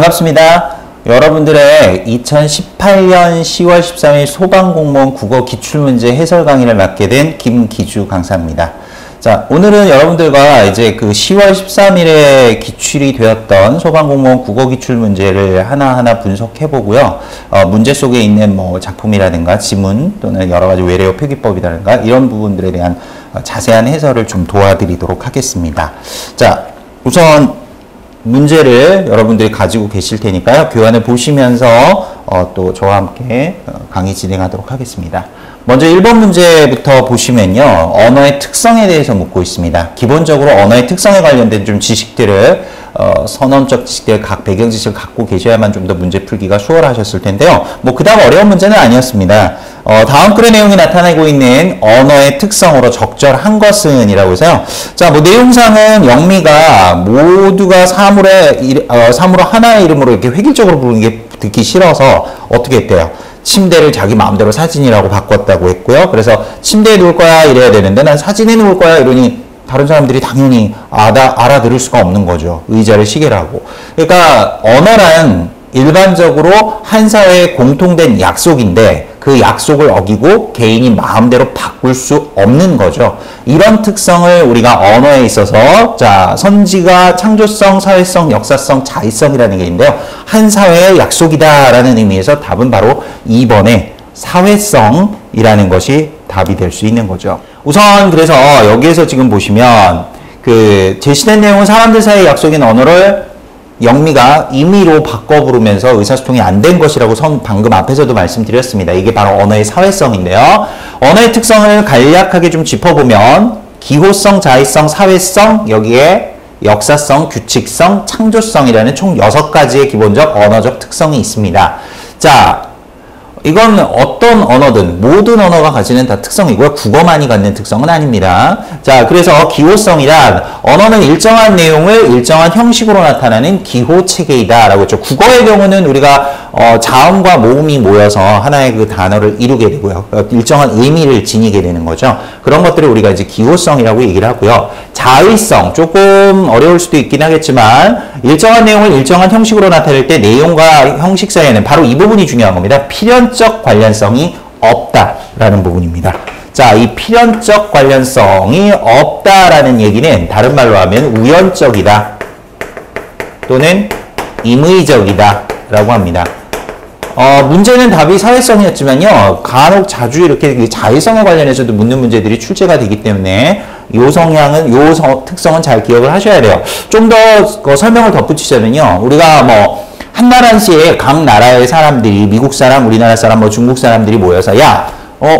반갑습니다. 여러분들의 2018년 10월 13일 소방공무원 국어 기출문제 해설 강의를 맡게 된 김기주 강사입니다. 자, 오늘은 여러분들과 이제 그 10월 13일에 기출이 되었던 소방공무원 국어 기출문제를 하나하나 분석해 보고요. 문제 속에 있는 뭐 작품이라든가 지문 또는 여러 가지 외래어 표기법이라든가 이런 부분들에 대한 자세한 해설을 좀 도와드리도록 하겠습니다. 자, 우선 문제를 여러분들이 가지고 계실 테니까요. 교환을 보시면서 또 저와 함께 강의 진행하도록 하겠습니다. 먼저 1번 문제부터 보시면요. 언어의 특성에 대해서 묻고 있습니다. 기본적으로 언어의 특성에 관련된 좀 지식들을 선언적 지식들, 각 배경 지식을 갖고 계셔야만 좀 더 문제 풀기가 수월하셨을 텐데요. 뭐 그다음 어려운 문제는 아니었습니다. 다음 글의 내용이 나타내고 있는 언어의 특성으로 적절한 것은 이라고 해서요. 자, 뭐 내용상은 영미가 모두가 사물로 하나의 이름으로 이렇게 획일적으로 부르는 게 듣기 싫어서 어떻게 했대요? 침대를 자기 마음대로 사진이라고 바꿨다고 했고요. 그래서 침대에 누울 거야 이래야 되는데 난 사진에 누울 거야 이러니 다른 사람들이 당연히 알아들을 수가 없는 거죠. 의자를 시계라고. 그러니까 언어란 일반적으로 한 사회의 공통된 약속인데 그 약속을 어기고 개인이 마음대로 바꿀 수 없는 거죠. 이런 특성을 우리가 언어에 있어서 자, 선지가 창조성, 사회성, 역사성, 자의성이라는 게 있는데요. 한 사회의 약속이다라는 의미에서 답은 바로 2번의 사회성이라는 것이 답이 될 수 있는 거죠. 우선 그래서 여기에서 지금 보시면 그 제시된 내용은 사람들 사이의 약속인 언어를 영미가 임의로 바꿔 부르면서 의사소통이 안 된 것이라고 방금 앞에서도 말씀드렸습니다. 이게 바로 언어의 사회성인데요. 언어의 특성을 간략하게 좀 짚어보면 기호성, 자의성, 사회성, 여기에 역사성, 규칙성, 창조성이라는 총 6가지의 기본적 언어적 특성이 있습니다. 자, 이건 어떤 언어든 모든 언어가 가지는 다 특성이고요. 국어만이 갖는 특성은 아닙니다. 자, 그래서 기호성이란 언어는 일정한 내용을 일정한 형식으로 나타나는 기호체계이다 라고 했죠. 국어의 경우는 우리가 자음과 모음이 모여서 하나의 그 단어를 이루게 되고요. 일정한 의미를 지니게 되는 거죠. 그런 것들을 우리가 이제 기호성이라고 얘기를 하고요. 자의성, 조금 어려울 수도 있긴 하겠지만 일정한 내용을 일정한 형식으로 나타낼 때 내용과 형식 사이에는 바로 이 부분이 중요한 겁니다. 필연적 관련성이 없다라는 부분입니다. 자, 이 필연적 관련성이 없다라는 얘기는 다른 말로 하면 우연적이다 또는 임의적이다 라고 합니다. 문제는 답이 사회성이었지만요. 간혹 자주 이렇게 자의성에 관련해서도 묻는 문제들이 출제가 되기 때문에 요 특성은 잘 기억을 하셔야 돼요. 좀 더 설명을 덧붙이자면요. 우리가 뭐 한나라시에 각 나라의 사람들이 미국 사람, 우리나라 사람, 뭐 중국 사람들이 모여서 야,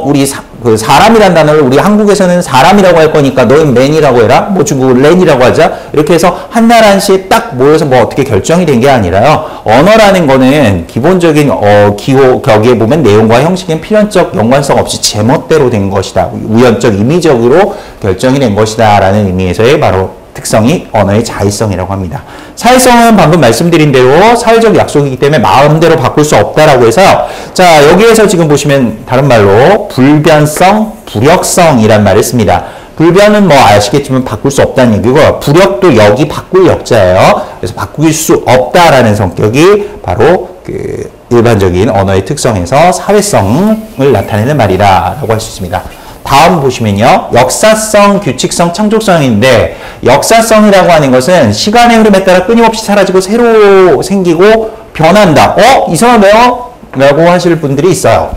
우리 그 사람이란 단어를 우리 한국에서는 사람이라고 할 거니까 너는 맨이라고 해라. 뭐 중국은 렌이라고 하자. 이렇게 해서 한나라시에 딱 모여서 뭐 어떻게 결정이 된 게 아니라요. 언어라는 거는 기본적인 기호 격에 보면 내용과 형식은 필연적 연관성 없이 제멋대로 된 것이다. 우연적 임의적으로 결정이 된 것이다 라는 의미에서의 바로 특성이 언어의 자의성이라고 합니다. 사회성은 방금 말씀드린 대로 사회적 약속이기 때문에 마음대로 바꿀 수 없다라고 해서요. 자, 여기에서 지금 보시면 다른 말로 불변성, 불역성이란 말을 씁니다. 불변은 뭐 아시겠지만 바꿀 수 없다는 얘기고 불역도 여기 바꿀 역자예요. 그래서 바꿀 수 없다라는 성격이 바로 그 일반적인 언어의 특성에서 사회성을 나타내는 말이라고 할 수 있습니다. 다음 보시면요. 역사성, 규칙성, 창조성인데 역사성이라고 하는 것은 시간의 흐름에 따라 끊임없이 사라지고 새로 생기고 변한다. 이상하네요? 라고 하실 분들이 있어요.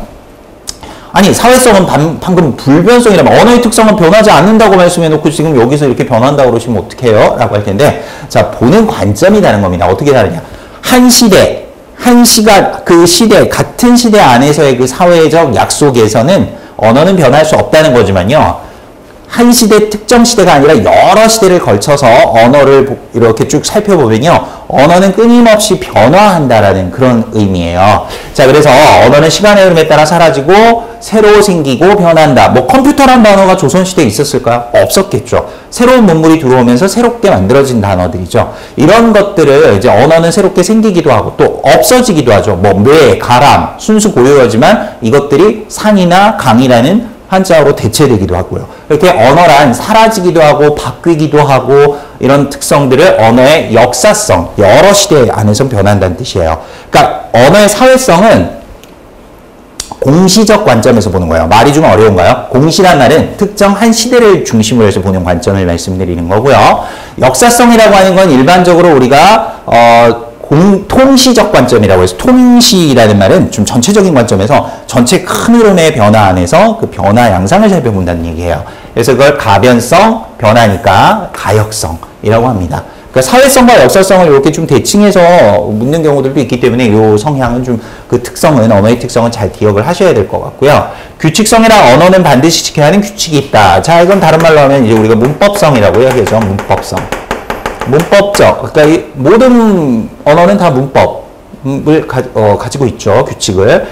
아니, 사회성은 방금 불변성이라면 언어의 특성은 변하지 않는다고 말씀해놓고 지금 여기서 이렇게 변한다고 그러시면 어떡해요? 라고 할 텐데 자, 보는 관점이 다른 겁니다. 어떻게 다르냐. 한 시대, 한 시간, 그 시대, 같은 시대 안에서의 그 사회적 약속에서는 언어는 변할 수 없다는 거지만요. 한 시대, 특정 시대가 아니라 여러 시대를 걸쳐서 언어를 이렇게 쭉 살펴보면요. 언어는 끊임없이 변화한다라는 그런 의미예요. 자, 그래서 언어는 시간의 흐름에 따라 사라지고 새로 생기고 변한다. 뭐 컴퓨터란 단어가 조선시대에 있었을까요? 없었겠죠. 새로운 문물이 들어오면서 새롭게 만들어진 단어들이죠. 이런 것들을 이제 언어는 새롭게 생기기도 하고 또 없어지기도 하죠. 뭐 뇌, 가람, 순수 고유어지만 이것들이 산이나 강이라는 한자어로 대체되기도 하고요. 이렇게 언어란 사라지기도 하고 바뀌기도 하고 이런 특성들을 언어의 역사성, 여러 시대 안에서 변한다는 뜻이에요. 그러니까 언어의 사회성은 공시적 관점에서 보는 거예요. 말이 좀 어려운가요? 공시란 말은 특정 한 시대를 중심으로 해서 보는 관점을 말씀드리는 거고요. 역사성이라고 하는 건 일반적으로 우리가 통시적 관점이라고 해서 통시라는 말은 좀 전체적인 관점에서 전체 큰 흐름의 변화 안에서 그 변화 양상을 살펴본다는 얘기예요. 그래서 그걸 가변성, 변화니까 가역성이라고 합니다. 그러니까 사회성과 역사성을 이렇게 좀 대칭해서 묻는 경우들도 있기 때문에 이 성향은 좀 그 특성은, 언어의 특성은 잘 기억을 하셔야 될 것 같고요. 규칙성이랑 언어는 반드시 지켜야 하는 규칙이 있다. 자, 이건 다른 말로 하면 이제 우리가 문법성이라고 이야기하죠. 문법성. 문법적. 그러니까 이 모든 언어는 다 문법을 가지고 있죠. 규칙을.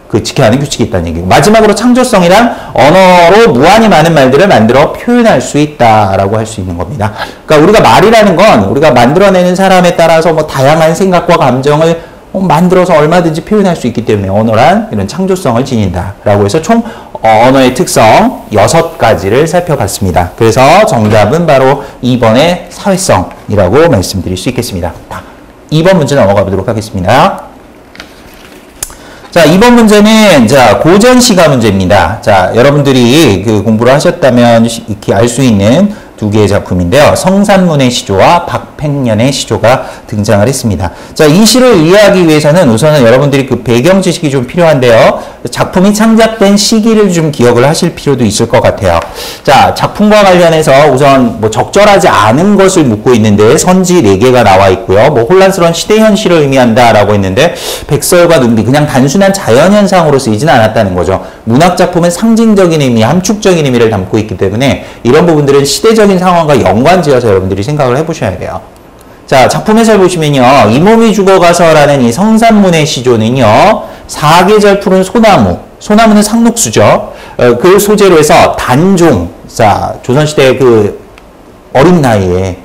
그 지켜야 하는 규칙이 있다는 얘기고. 마지막으로 창조성이란 언어로 무한히 많은 말들을 만들어 표현할 수 있다라고 할 수 있는 겁니다. 그러니까 우리가 말이라는 건 우리가 만들어내는 사람에 따라서 뭐 다양한 생각과 감정을 만들어서 얼마든지 표현할 수 있기 때문에 언어란 이런 창조성을 지닌다라고 해서 총 언어의 특성 6가지를 살펴봤습니다. 그래서 정답은 바로 2번의 사회성이라고 말씀드릴 수 있겠습니다. 2번 문제 넘어가 보도록 하겠습니다. 자, 2번 문제는, 자, 고전시가 문제입니다. 자, 여러분들이 그 공부를 하셨다면 이렇게 알 수 있는 두 개의 작품인데요. 성산문의 시조와 박팽년의 시조가 등장을 했습니다. 자, 이 시를 이해하기 위해서는 우선은 여러분들이 그 배경 지식이 좀 필요한데요. 작품이 창작된 시기를 좀 기억을 하실 필요도 있을 것 같아요. 자, 작품과 관련해서 우선 뭐 적절하지 않은 것을 묻고 있는데 선지 4개가 나와 있고요. 뭐 혼란스러운 시대 현실을 의미한다라고 했는데 백설과 눈비 그냥 단순한 자연현상으로 쓰이진 않았다는 거죠. 문학작품은 상징적인 의미, 함축적인 의미를 담고 있기 때문에 이런 부분들은 시대적인 상황과 연관지어서 여러분들이 생각을 해보셔야 돼요. 자, 작품 해설 보시면요. 이 몸이 죽어가서라는 이 성산문의 시조는요. 사계절 푸른 소나무, 소나무는 상록수죠. 그 소재로 해서 단종, 자, 조선시대 그 어린 나이에,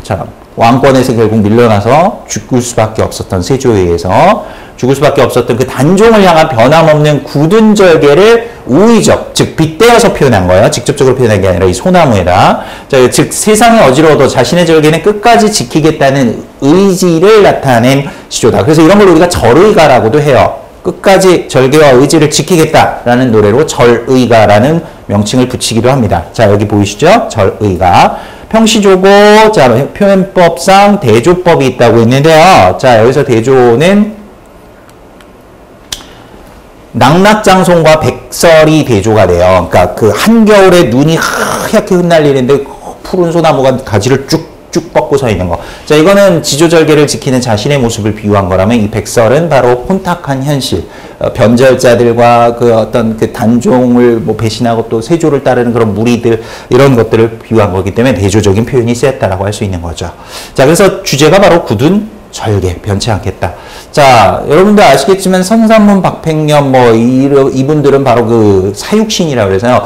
자, 왕권에서 결국 밀려나서 죽을 수밖에 없었던 세조에 의해서 죽을 수밖에 없었던 그 단종을 향한 변함없는 굳은 절개를 우의적, 즉 빗대어서 표현한 거예요. 직접적으로 표현한 게 아니라 이 소나무에다. 자, 즉 세상이 어지러워도 자신의 절개는 끝까지 지키겠다는 의지를 나타낸 시조다. 그래서 이런 걸 우리가 절의가라고도 해요. 끝까지 절개와 의지를 지키겠다라는 노래로 절의가라는 명칭을 붙이기도 합니다. 자, 여기 보이시죠? 절의가. 평시조고, 자, 표현법상 대조법이 있다고 있는데요. 자, 여기서 대조는 낙낙장송과 백설이 대조가 돼요. 그러니까 그 한겨울에 눈이 하얗게 흩날리는데 푸른 소나무가 가지를 쭉쭉 뻗고 서 있는 거. 자, 이거는 지조절개를 지키는 자신의 모습을 비유한 거라면 이 백설은 바로 혼탁한 현실, 변절자들과 그 어떤 그 단종을 뭐 배신하고 또 세조를 따르는 그런 무리들 이런 것들을 비유한 거기 때문에 대조적인 표현이 쓰였다라고 할 수 있는 거죠. 자, 그래서 주제가 바로 굳은 절개, 변치 않겠다. 자, 여러분들 아시겠지만 성산문, 박팽년 뭐 이분들은 바로 그 사육신이라고 그래서요.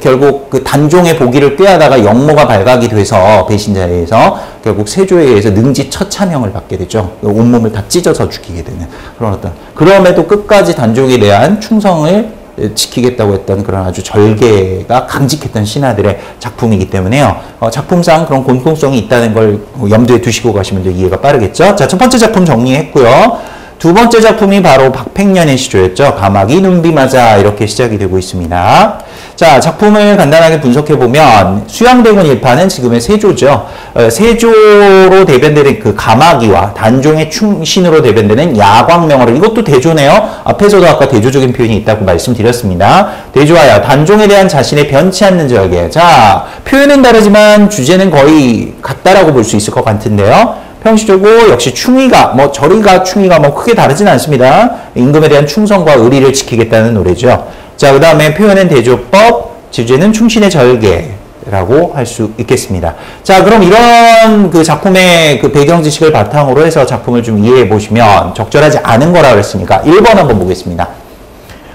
결국 그 단종의 보기를 꾀하다가 역모가 발각이 돼서 배신자에 의해서 결국 세조에 의해서 능지 처참형을 받게 되죠. 온몸을 다 찢어서 죽이게 되는 그런 어떤. 그럼에도 끝까지 단종에 대한 충성을 지키겠다고 했던 그런 아주 절개가 강직했던 신하들의 작품이기 때문에요. 작품상 그런 공통성이 있다는 걸 염두에 두시고 가시면 더 이해가 빠르겠죠. 자, 첫 번째 작품 정리했고요. 두 번째 작품이 바로 박팽년의 시조였죠. 가마귀 눈비맞아 이렇게 시작이 되고 있습니다. 자, 작품을 간단하게 분석해보면 수양대군 일파는 지금의 세조죠. 세조로 대변되는 그 가마귀와 단종의 충신으로 대변되는 야광명어를 이것도 대조네요. 앞에서도 아까 대조적인 표현이 있다고 말씀드렸습니다. 대조하여 단종에 대한 자신의 변치 않는 절개. 자, 표현은 다르지만 주제는 거의 같다라고 볼 수 있을 것 같은데요. 평시조고 역시 충의가 뭐 절의가 충의가 뭐 크게 다르진 않습니다. 임금에 대한 충성과 의리를 지키겠다는 노래죠. 자, 그 다음에 표현은 대조법, 주제는 충신의 절개라고 할 수 있겠습니다. 자, 그럼 이런 그 작품의 그 배경 지식을 바탕으로 해서 작품을 좀 이해해 보시면 적절하지 않은 거라 그랬으니까 1번 한번 보겠습니다.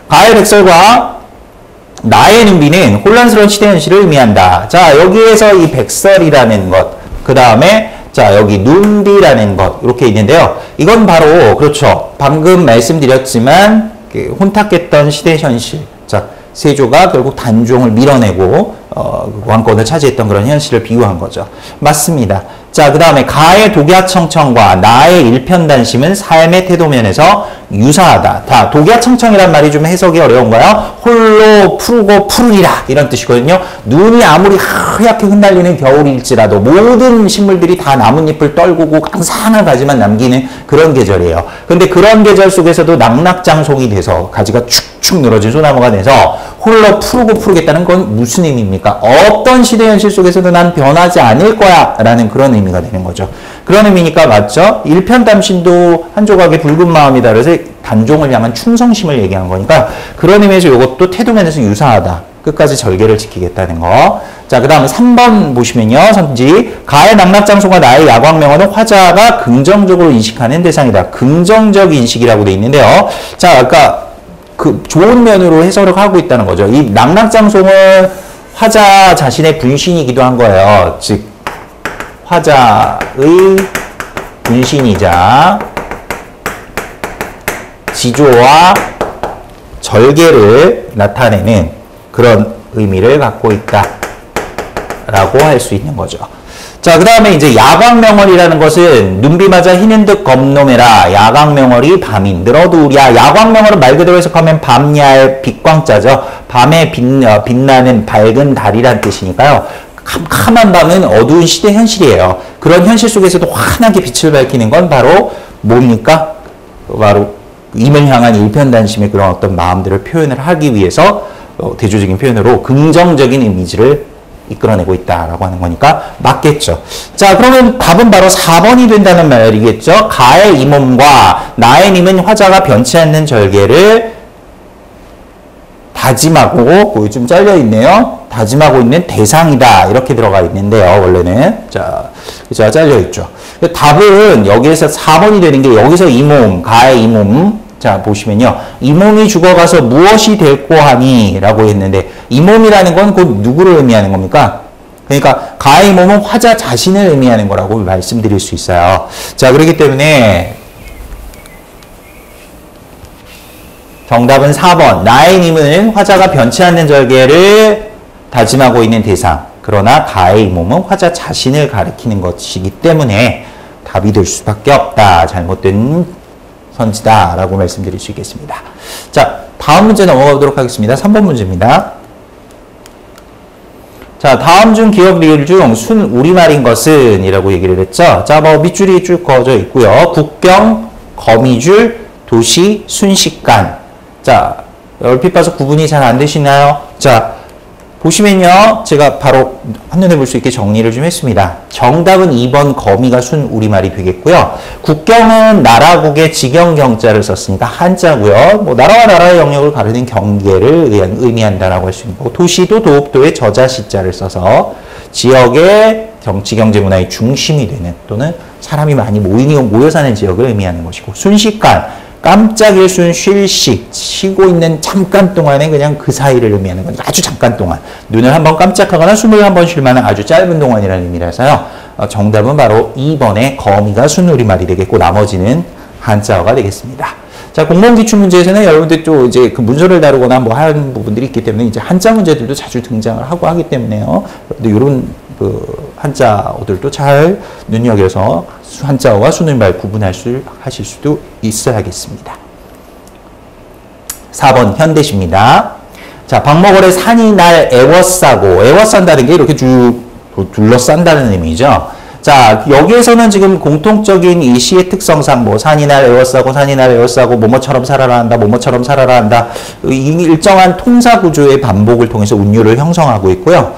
가의 백설과 나의 눈비는 혼란스러운 시대 현실을 의미한다. 자, 여기에서 이 백설이라는 것, 그 다음에 자, 여기 눈비라는 것 이렇게 있는데요. 이건 바로 그렇죠. 방금 말씀드렸지만 혼탁했던 시대 현실. 자, 세조가 결국 단종을 밀어내고 왕권을 차지했던 그런 현실을 비유한 거죠. 맞습니다. 자, 그 다음에 가의 독야청청과 나의 일편단심은 삶의 태도면에서 유사하다. 다 독야청청이란 말이 좀 해석이 어려운가요? 홀로 푸르고 푸르리라 이런 뜻이거든요. 눈이 아무리 하얗게 흩날리는 겨울일지라도 모든 식물들이 다 나뭇잎을 떨구고 앙상한 가지만 남기는 그런 계절이에요. 근데 그런 계절 속에서도 낙낙장송이 돼서 가지가 축축 늘어진 소나무가 돼서 홀로 푸르고 푸르겠다는 건 무슨 의미입니까? 어떤 시대 현실 속에서도 난 변하지 않을 거야 라는 그런 의미가 되는 거죠. 그런 의미니까 맞죠? 일편담신도 한 조각의 붉은 마음이다. 그래서 단종을 향한 충성심을 얘기한 거니까 그런 의미에서 이것도 태도면에서 유사하다. 끝까지 절개를 지키겠다는 거. 자, 그 다음에 3번 보시면요. 선지. 가의 낙낙장소가 나의 야광명언은 화자가 긍정적으로 인식하는 대상이다. 긍정적 인식이라고 돼 있는데요. 자, 아까 그 좋은 면으로 해석을 하고 있다는 거죠. 이 낙낙장송은 화자 자신의 분신이기도 한 거예요. 즉 화자의 분신이자 지조와 절개를 나타내는 그런 의미를 갖고 있다라고 할 수 있는 거죠. 자, 그 다음에 이제 야광명월이라는 것은 눈비맞아 희는 듯 검노매라. 야광명월이 밤인 늘어두랴. 야광명월은 말 그대로 해석하면 밤야의 빛광자죠. 밤에 빛나는 밝은 달이란 뜻이니까요. 캄캄한 밤은 어두운 시대 현실이에요. 그런 현실 속에서도 환하게 빛을 밝히는 건 바로 뭡니까? 바로 임을 향한 일편단심의 그런 어떤 마음들을 표현을 하기 위해서 대조적인 표현으로 긍정적인 이미지를 이끌어내고 있다라고 하는 거니까 맞겠죠. 자, 그러면 답은 바로 4번이 된다는 말이겠죠. 가의 이 몸과 나의 님은 화자가 변치 않는 절개를 다짐하고, 좀 잘려있네요. 다짐하고 있는 대상이다. 이렇게 들어가 있는데요. 원래는. 자, 그죠? 잘려있죠. 답은 여기에서 4번이 되는 게 여기서 이 몸, 가의 이 몸. 자, 보시면요. 이 몸이 죽어가서 무엇이 될꼬 하니? 라고 했는데, 이 몸이라는 건 곧 누구를 의미하는 겁니까? 그러니까, 가의 몸은 화자 자신을 의미하는 거라고 말씀드릴 수 있어요. 자, 그렇기 때문에, 정답은 4번. 나의 님은 화자가 변치 않는 절개를 다짐하고 있는 대상. 그러나, 가의 몸은 화자 자신을 가리키는 것이기 때문에 답이 될 수밖에 없다. 잘못된 선지다 라고 말씀드릴 수 있겠습니다. 자, 다음 문제 넘어가도록 하겠습니다. 3번 문제입니다. 자, 다음 중 기억 리을 중 순 우리말인 것은 이라고 얘기를 했죠. 자, 뭐 밑줄이 쭉 그어져 있고요. 국경, 거미줄, 도시, 순식간. 자, 얼핏 봐서 구분이 잘 안 되시나요? 자, 보시면요. 제가 바로 한눈에 볼 수 있게 정리를 좀 했습니다. 정답은 2번 거미가 순 우리말이 되겠고요. 국경은 나라국의 직영경자를 썼으니까 한자고요. 뭐 나라와 나라의 영역을 가르는 경계를 의미한다라고 할 수 있는 거고, 도시도 도읍도의 저자시자를 써서 지역의 정치, 경제, 문화의 중심이 되는 또는 사람이 많이 모여 사는 지역을 의미하는 것이고, 순식간 깜짝 일순 쉴식, 쉬고 있는 잠깐 동안에 그냥 그 사이를 의미하는 거니까 아주 잠깐 동안. 눈을 한번 깜짝하거나 숨을 한번 쉴 만한 아주 짧은 동안이라는 의미라서요. 정답은 바로 2번의 거미가 순우리말이 되겠고 나머지는 한자어가 되겠습니다. 자, 공무원 기출 문제에서는 여러분들 또 이제 그 문서를 다루거나 뭐 하는 부분들이 있기 때문에 이제 한자 문제들도 자주 등장을 하고 하기 때문에요. 이런 그 한자어들도 잘 눈여겨서 한자어와 순우리말 하실 수도 있어야겠습니다. 4번 현대시입니다. 자, 박목월의 산이 날 애워싸고, 애워싼다는 게 이렇게 쭉 둘러싼다는 의미죠. 자, 여기에서는 지금 공통적인 이 시의 특성상 뭐 산이 날 애워싸고, 산이 날 애워싸고, 뭐뭐처럼 살아라 한다, 뭐뭐처럼 살아라 한다. 이 일정한 통사 구조의 반복을 통해서 운율을 형성하고 있고요.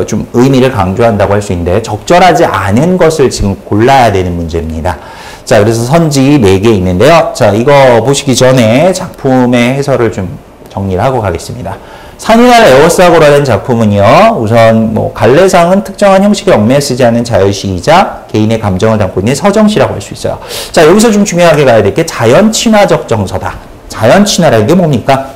좀 의미를 강조한다고 할 수 있는데 적절하지 않은 것을 지금 골라야 되는 문제입니다. 자, 그래서 선지 4개 있는데요. 자, 이거 보시기 전에 작품의 해설을 좀 정리를 하고 가겠습니다. 산이 날 애워싸고라는 작품은요, 우선 뭐 갈래상은 특정한 형식의 얽매여 쓰지 않은 자유시이자 개인의 감정을 담고 있는 서정시라고 할 수 있어요. 자, 여기서 좀 중요하게 가야 될 게 자연친화적 정서다. 자연친화라는 게 뭡니까?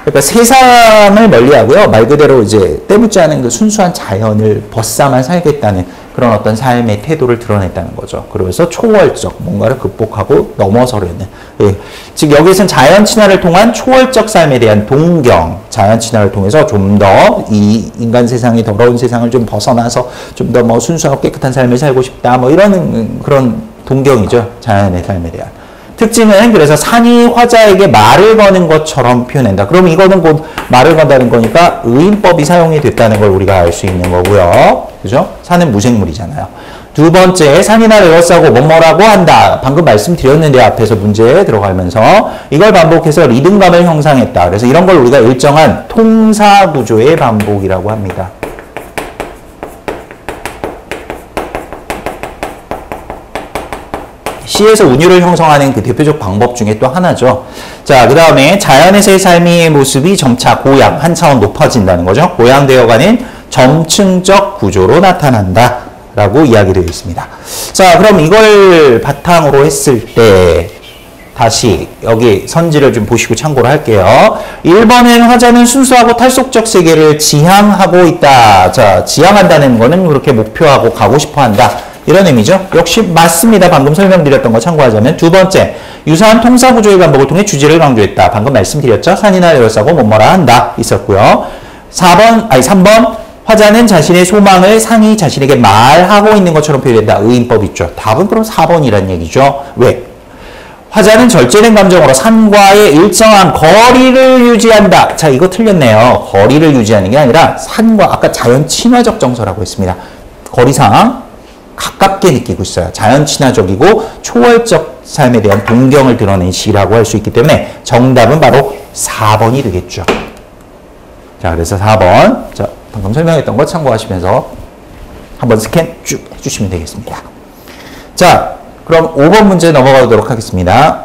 그러니까 세상을 멀리하고요. 말 그대로 이제 때묻지 않은 그 순수한 자연을 벗삼아 살겠다는 그런 어떤 삶의 태도를 드러냈다는 거죠. 그러면서 초월적 뭔가를 극복하고 넘어서려는. 예. 즉 여기서는 자연 친화를 통한 초월적 삶에 대한 동경, 자연 친화를 통해서 좀 더 이 인간 세상이 더러운 세상을 좀 벗어나서 좀 더 뭐 순수하고 깨끗한 삶을 살고 싶다. 뭐 이런 그런 동경이죠. 자연의 삶에 대한. 특징은 그래서 산이 화자에게 말을 거는 것처럼 표현한다. 그럼 이거는 곧 말을 건다는 거니까 의인법이 사용이 됐다는 걸 우리가 알 수 있는 거고요. 그죠? 산은 무생물이잖아요. 두 번째, 산이나 에워싸고 뭐뭐라고 한다. 방금 말씀드렸는데 앞에서 문제에 들어가면서 이걸 반복해서 리듬감을 형성했다. 그래서 이런 걸 우리가 일정한 통사 구조의 반복이라고 합니다. 시에서 운율을 형성하는 그 대표적 방법 중에 또 하나죠. 자, 그 다음에 자연에서의 삶의 모습이 점차 고양, 한 차원 높아진다는 거죠. 고양되어가는 점층적 구조로 나타난다. 라고 이야기되어 있습니다. 자, 그럼 이걸 바탕으로 했을 때 다시 여기 선지를 좀 보시고 참고를 할게요. 1번은 화자는 순수하고 탈속적 세계를 지향하고 있다. 자, 지향한다는 거는 그렇게 목표하고 가고 싶어 한다. 이런 의미죠. 역시 맞습니다. 방금 설명드렸던 거 참고하자면. 두 번째, 유사한 통사구조의 반복을 통해 주제를 강조했다. 방금 말씀드렸죠. 산이나 에워싸고 뭐뭐라 한다. 있었고요. 3번, 화자는 자신의 소망을 상이 자신에게 말하고 있는 것처럼 표현된다. 의인법 있죠. 답은 그럼 4번이란 얘기죠. 왜? 화자는 절제된 감정으로 산과의 일정한 거리를 유지한다. 자, 이거 틀렸네요. 거리를 유지하는 게 아니라 산과 아까 자연 친화적 정서라고 했습니다. 거리상 가깝게 느끼고 있어요. 자연 친화적이고 초월적 삶에 대한 동경을 드러낸 시라고 할 수 있기 때문에 정답은 바로 4번이 되겠죠. 자, 그래서 4번. 자, 방금 설명했던 거 참고하시면서 한번 스캔 쭉 해주시면 되겠습니다. 자, 그럼 5번 문제 넘어가도록 하겠습니다.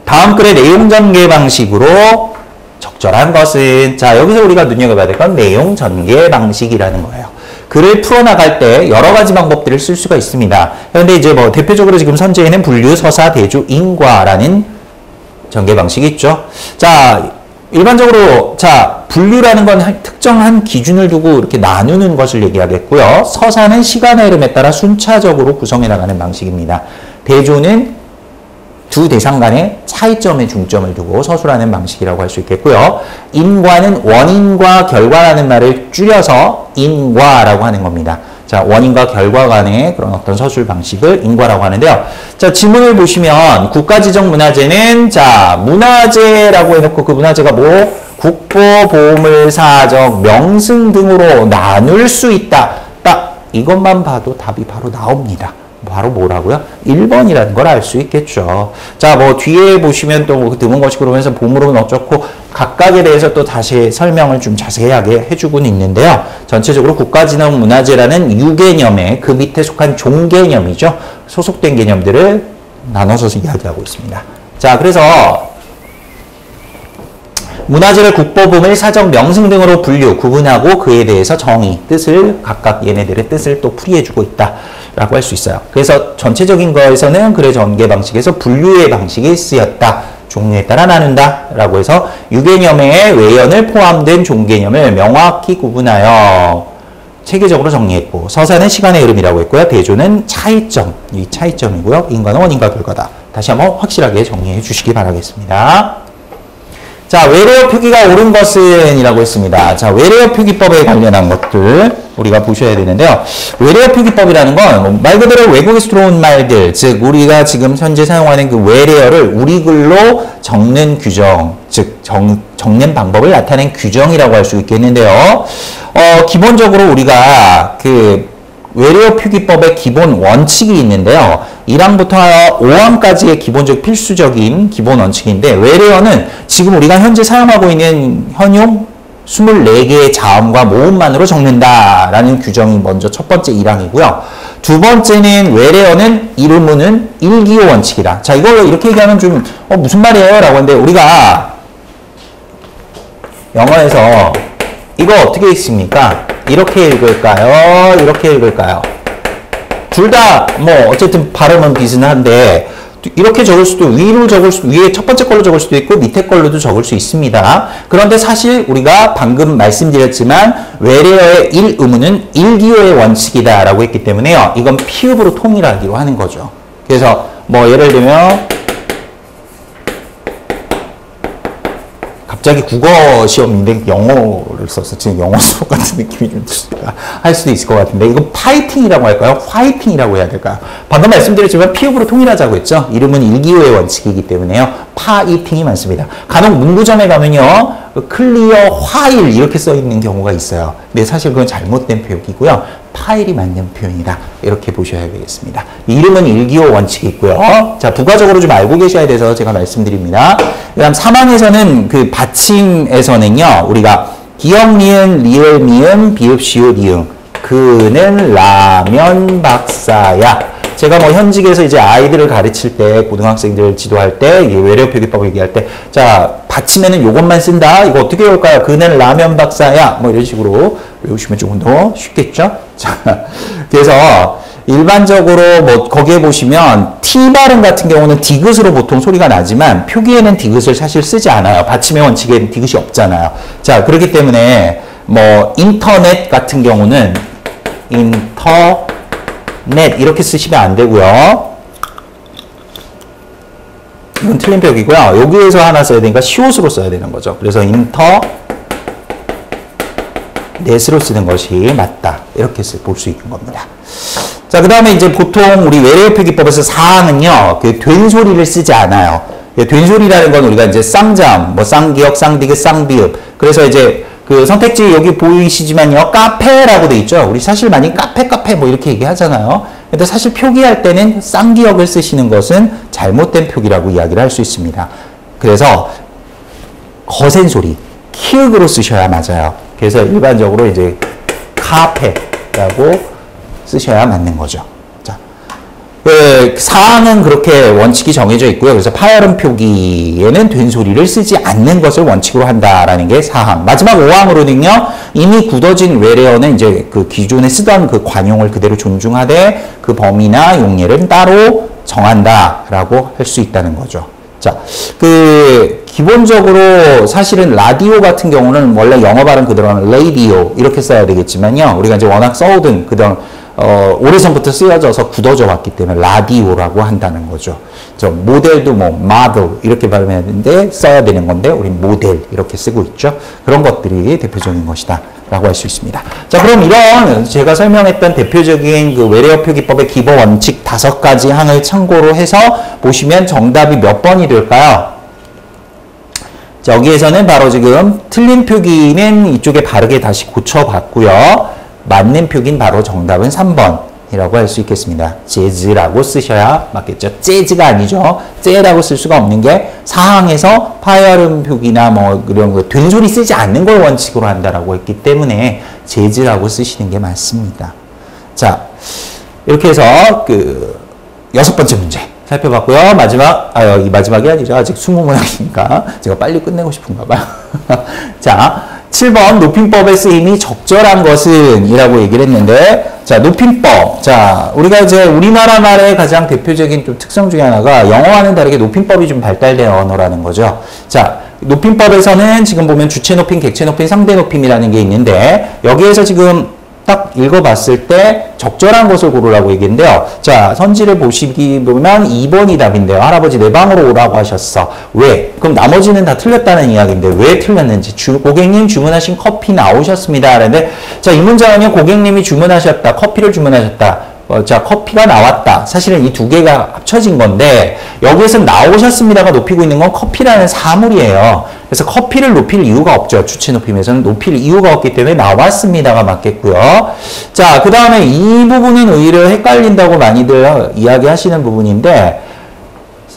다음 글의 내용 전개 방식으로 적절한 것은, 자, 여기서 우리가 눈여겨봐야 될 건 내용 전개 방식이라는 거예요. 글을 풀어나갈 때 여러 가지 방법들을 쓸 수가 있습니다. 그런데 이제 뭐 대표적으로 지금 선제에는 분류, 서사, 대조, 인과라는 전개 방식이 있죠. 자, 일반적으로 자, 분류라는 건 특정한 기준을 두고 이렇게 나누는 것을 얘기하겠고요. 서사는 시간의 흐름에 따라 순차적으로 구성해 나가는 방식입니다. 대조는 두 대상 간의 차이점에 중점을 두고 서술하는 방식이라고 할 수 있겠고요. 인과는 원인과 결과라는 말을 줄여서 인과라고 하는 겁니다. 자, 원인과 결과 간의 그런 어떤 서술 방식을 인과라고 하는데요. 자, 지문을 보시면 국가지정문화재는 자, 문화재라고 해놓고 그 문화재가 뭐 국보, 보물, 사적, 명승 등으로 나눌 수 있다. 딱 이것만 봐도 답이 바로 나옵니다. 바로 뭐라고요? 1번이라는 걸 알 수 있겠죠. 자, 뭐 뒤에 보시면 또 드문 것이 그러면서 보물은 어쩌고 각각에 대해서 또 다시 설명을 좀 자세하게 해주고는 있는데요. 전체적으로 국가지정문화재라는 유개념에 그 밑에 속한 종개념이죠. 소속된 개념들을 나눠서 이야기하고 있습니다. 자, 그래서 문화재를 국보, 보물, 사적, 명승 등으로 분류, 구분하고 그에 대해서 정의, 뜻을 각각 얘네들의 뜻을 또 풀이해주고 있다. 라고 할 수 있어요. 그래서 전체적인 거에서는 글의 전개 방식에서 분류의 방식이 쓰였다. 종류에 따라 나눈다. 라고 해서 유개념의 외연을 포함된 종개념을 명확히 구분하여 체계적으로 정리했고, 서사는 시간의 흐름이라고 했고요. 대조는 차이점, 이 차이점이고요. 인과는 원인과 결과다. 다시 한번 확실하게 정리해 주시기 바라겠습니다. 자, 외래어 표기가 옳은 것은 이라고 했습니다. 자, 외래어 표기법에 관련한 것들 우리가 보셔야 되는데요. 외래어 표기법이라는 건 말 그대로 외국에서 들어온 말들, 즉 우리가 지금 현재 사용하는 그 외래어를 우리 글로 적는 규정, 즉 적는 방법을 나타낸 규정이라고 할 수 있겠는데요. 기본적으로 우리가 그 외래어 표기법의 기본 원칙이 있는데요. 1항부터 5항까지의 기본적 필수적인 기본 원칙인데, 외래어는 지금 우리가 현재 사용하고 있는 현용 24개의 자음과 모음만으로 적는다라는 규정이 먼저 첫 번째 1항이고요. 두 번째는 외래어는 일문은 일기호 원칙이다. 자, 이걸 이렇게 얘기하면 좀 무슨 말이에요? 라고 하는데, 우리가 영어에서 이거 어떻게 읽습니까? 이렇게 읽을까요? 이렇게 읽을까요? 둘 다 뭐 어쨌든 발음은 비슷한데 이렇게 적을 수도, 위로 적을 수, 위에 첫 번째 걸로 적을 수도 있고 밑에 걸로도 적을 수 있습니다. 그런데 사실 우리가 방금 말씀드렸지만 외래어의 1의문은 1기호의 원칙이다라고 했기 때문에요. 이건 피읍으로 통일하기로 하는 거죠. 그래서 뭐 예를 들면 갑자기 국어 시험인데 영어를 써서 지금 영어 수업 같은 느낌이 좀 할 수도 있을 것 같은데 이건 파이팅이라고 할까요? 화이팅이라고 해야 될까요? 방금 말씀드렸지만 피읍으로 통일하자고 했죠. 이름은 일기호의 원칙이기 때문에요. 파이팅이 많습니다. 간혹 문구점에 가면요. 클리어 화일 이렇게 써 있는 경우가 있어요. 근데 사실 그건 잘못된 표기고요. 파일이 맞는 표현이다. 이렇게 보셔야 되겠습니다. 이름은 일기호 원칙이 있고요. 자, 부가적으로 좀 알고 계셔야 돼서 제가 말씀드립니다. 그다음 3항에서는 그 받침에서는요. 우리가 기역, 니은, 리을, 미음, 비읍, 시옷, 이응. 그는 라면 박사야. 제가 뭐 현직에서 이제 아이들을 가르칠 때, 고등학생들 지도할 때, 외래어 표기법 얘기할 때, 자, 받침에는 요것만 쓴다. 이거 어떻게 외울까요? 그는 라면 박사야. 뭐 이런 식으로 외우시면 조금 더 쉽겠죠? 자, 그래서 일반적으로 뭐 거기에 보시면 T 발음 같은 경우는 디귿으로 보통 소리가 나지만 표기에는 디귿을 사실 쓰지 않아요. 받침의 원칙에는 디귿이 없잖아요. 자, 그렇기 때문에 뭐 인터넷 같은 경우는 인터넷 이렇게 쓰시면 안 되고요. 이건 틀린 표기고요. 여기에서 하나 써야 되니까 시옷으로 써야 되는 거죠. 그래서 인터넷으로 쓰는 것이 맞다. 이렇게 볼 수 있는 겁니다. 자, 그 다음에 이제 보통 우리 외래어 표기법에서 사항은요, 그 된소리를 쓰지 않아요. 된소리라는 건 우리가 이제 쌍자음, 뭐 쌍기역, 쌍디귿, 쌍비읍. 그래서 이제 그 선택지 여기 보이시지만요, 카페라고 돼 있죠. 우리 사실 많이 카페 뭐 이렇게 얘기하잖아요. 근데 사실 표기할 때는 쌍기역을 쓰시는 것은 잘못된 표기라고 이야기를 할 수 있습니다. 그래서 거센 소리, 키읔으로 쓰셔야 맞아요. 그래서 일반적으로 이제 카페라고 쓰셔야 맞는 거죠. 자, 사항은 그렇게 원칙이 정해져 있고요. 그래서 파열음 표기에는 된소리를 쓰지 않는 것을 원칙으로 한다라는 게 사항. 마지막 5항으로는요, 이미 굳어진 외래어는 이제 그 기존에 쓰던 그 관용을 그대로 존중하되 그 범위나 용례를 따로 정한다라고 할 수 있다는 거죠. 자, 기본적으로 사실은 라디오 같은 경우는 원래 영어 발음 그대로는 radio 이렇게 써야 되겠지만요. 우리가 이제 워낙 써오던 그런 오래전부터 쓰여져서 굳어져 왔기 때문에 라디오라고 한다는 거죠. 모델도 뭐 model 이렇게 발음해야 되는데 써야 되는 건데 우리 모델 이렇게 쓰고 있죠. 그런 것들이 대표적인 것이다 라고 할 수 있습니다. 자, 그럼 이런 제가 설명했던 대표적인 그 외래어 표기법의 기본 원칙 5가지 항을 참고로 해서 보시면 정답이 몇 번이 될까요? 자, 여기에서는 바로 지금 틀린 표기는 이쪽에 바르게 다시 고쳐봤고요. 맞는 표기는 바로 정답은 3번이라고 할 수 있겠습니다. 재즈라고 쓰셔야 맞겠죠. 재즈가 아니죠. 째라고 쓸 수가 없는 게 사항에서 파열음 표기나 뭐 이런 거 된소리 쓰지 않는 걸 원칙으로 한다라고 했기 때문에 재즈라고 쓰시는 게 맞습니다. 자, 이렇게 해서 그 6번째 문제 살펴봤고요. 이 마지막이 아니죠. 아직 20문항이니까 제가 빨리 끝내고 싶은가 봐요. 자, 7번 높임법의 쓰임이 적절한 것은 이라고 얘기를 했는데, 자, 높임법. 자, 우리가 이제 우리나라 말의 가장 대표적인 좀 특성 중에 하나가 영어와는 다르게 높임법이 좀 발달된 언어라는 거죠. 자, 높임법에서는 지금 보면 주체 높임, 객체 높임, 상대 높임이라는 게 있는데, 여기에서 지금 딱 읽어봤을 때 적절한 것을 고르라고 얘기했는데요. 자, 선지를 보면 2번이 답인데요. 할아버지 내 방으로 오라고 하셨어. 왜? 그럼 나머지는 다 틀렸다는 이야기인데 왜 틀렸는지. 고객님 주문하신 커피 나오셨습니다. 그런데 자, 이 문장은요. 고객님이 주문하셨다. 커피를 주문하셨다. 자, 커피가 나왔다. 사실은 이 두 개가 합쳐진 건데 여기에서 나오셨습니다가 높이고 있는 건 커피라는 사물이에요. 그래서 커피를 높일 이유가 없죠. 주체 높임에서는 높일 이유가 없기 때문에 나왔습니다가 맞겠고요. 자, 그 다음에 이 부분은 오히려 헷갈린다고 많이들 이야기하시는 부분인데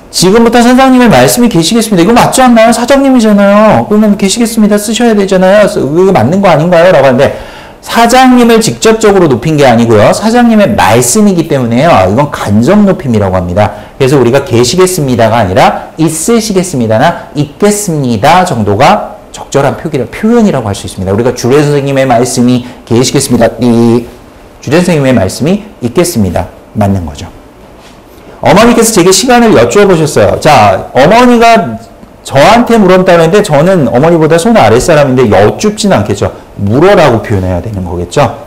지금부터 선생님의 말씀이 계시겠습니다. 이거 맞지 않나요? 사장님이잖아요. 그러면 계시겠습니다. 쓰셔야 되잖아요. 이거 맞는 거 아닌가요? 라고 하는데 사장님을 직접적으로 높인 게 아니고요. 사장님의 말씀이기 때문에요. 이건 간접 높임이라고 합니다. 그래서 우리가 계시겠습니다가 아니라 있으시겠습니다나 있겠습니다 정도가 적절한 표현이라고 할 수 있습니다. 우리가 주례 선생님의 말씀이 계시겠습니다. 주례 선생님의 말씀이 있겠습니다. 맞는 거죠. 어머니께서 제게 시간을 여쭈어보셨어요. 자, 어머니가 저한테 물었다는데 저는 어머니보다 손 아랫사람인데 여쭙진 않겠죠. 물어라고 표현해야 되는 거겠죠.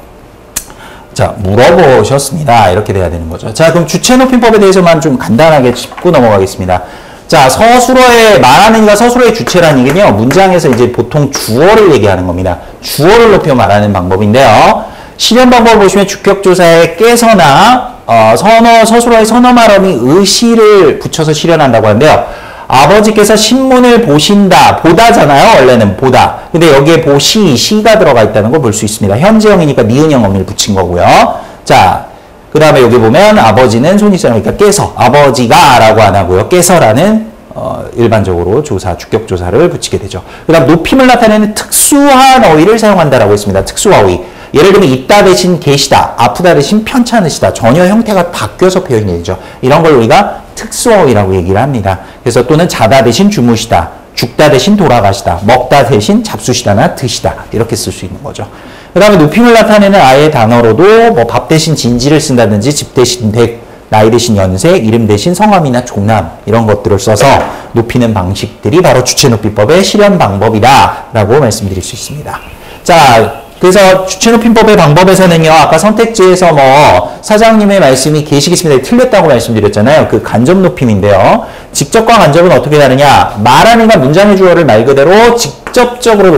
자, 물어보셨습니다. 이렇게 돼야 되는 거죠. 자, 그럼 주체높임법에 대해서만 좀 간단하게 짚고 넘어가겠습니다. 자, 서술어에 말하는 이가 서술어의 주체라는 얘기는요, 문장에서 이제 보통 주어를 얘기하는 겁니다. 주어를 높여 말하는 방법인데요. 실현 방법을 보시면 주격조사에 깨서나 서술어의 선어 말음이 의시를 붙여서 실현한다고 하는데요. 아버지께서 신문을 보신다, 보다잖아요. 원래는 보다. 근데 여기에 시가 들어가 있다는 걸 볼 수 있습니다. 현재형이니까 니은형 어미를 붙인 거고요. 자, 그 다음에 여기 보면 아버지는 손이잖아요. 깨서, 아버지가 라고 안 하고요. 깨서라는 일반적으로 주격조사를 붙이게 되죠. 그 다음 높임을 나타내는 특수한 어휘를 사용한다라고 했습니다. 특수한 어휘. 예를 들면 있다 대신 계시다, 아프다 대신 편찮으시다, 전혀 형태가 바뀌어서 표현이 되죠. 이런 걸 우리가 특수어휘라고 얘기를 합니다. 그래서 또는 자다 대신 주무시다, 죽다 대신 돌아가시다, 먹다 대신 잡수시다나 드시다 이렇게 쓸 수 있는 거죠. 그 다음에 높임을 나타내는 아예 단어로도 뭐 밥 대신 진지를 쓴다든지 집 대신 댁, 나이 대신 연세, 이름 대신 성함이나 종남 이런 것들을 써서 높이는 방식들이 바로 주체높이법의 실현 방법이다라고 말씀드릴 수 있습니다. 자, 그래서 주체높임법의 방법에서는요, 아까 선택지에서 뭐 사장님의 말씀이 계시겠습니다. 틀렸다고 말씀드렸잖아요. 그 간접 높임인데요. 직접과 간접은 어떻게 다르냐? 말하는가 문장의 주어를 말 그대로 직접적으로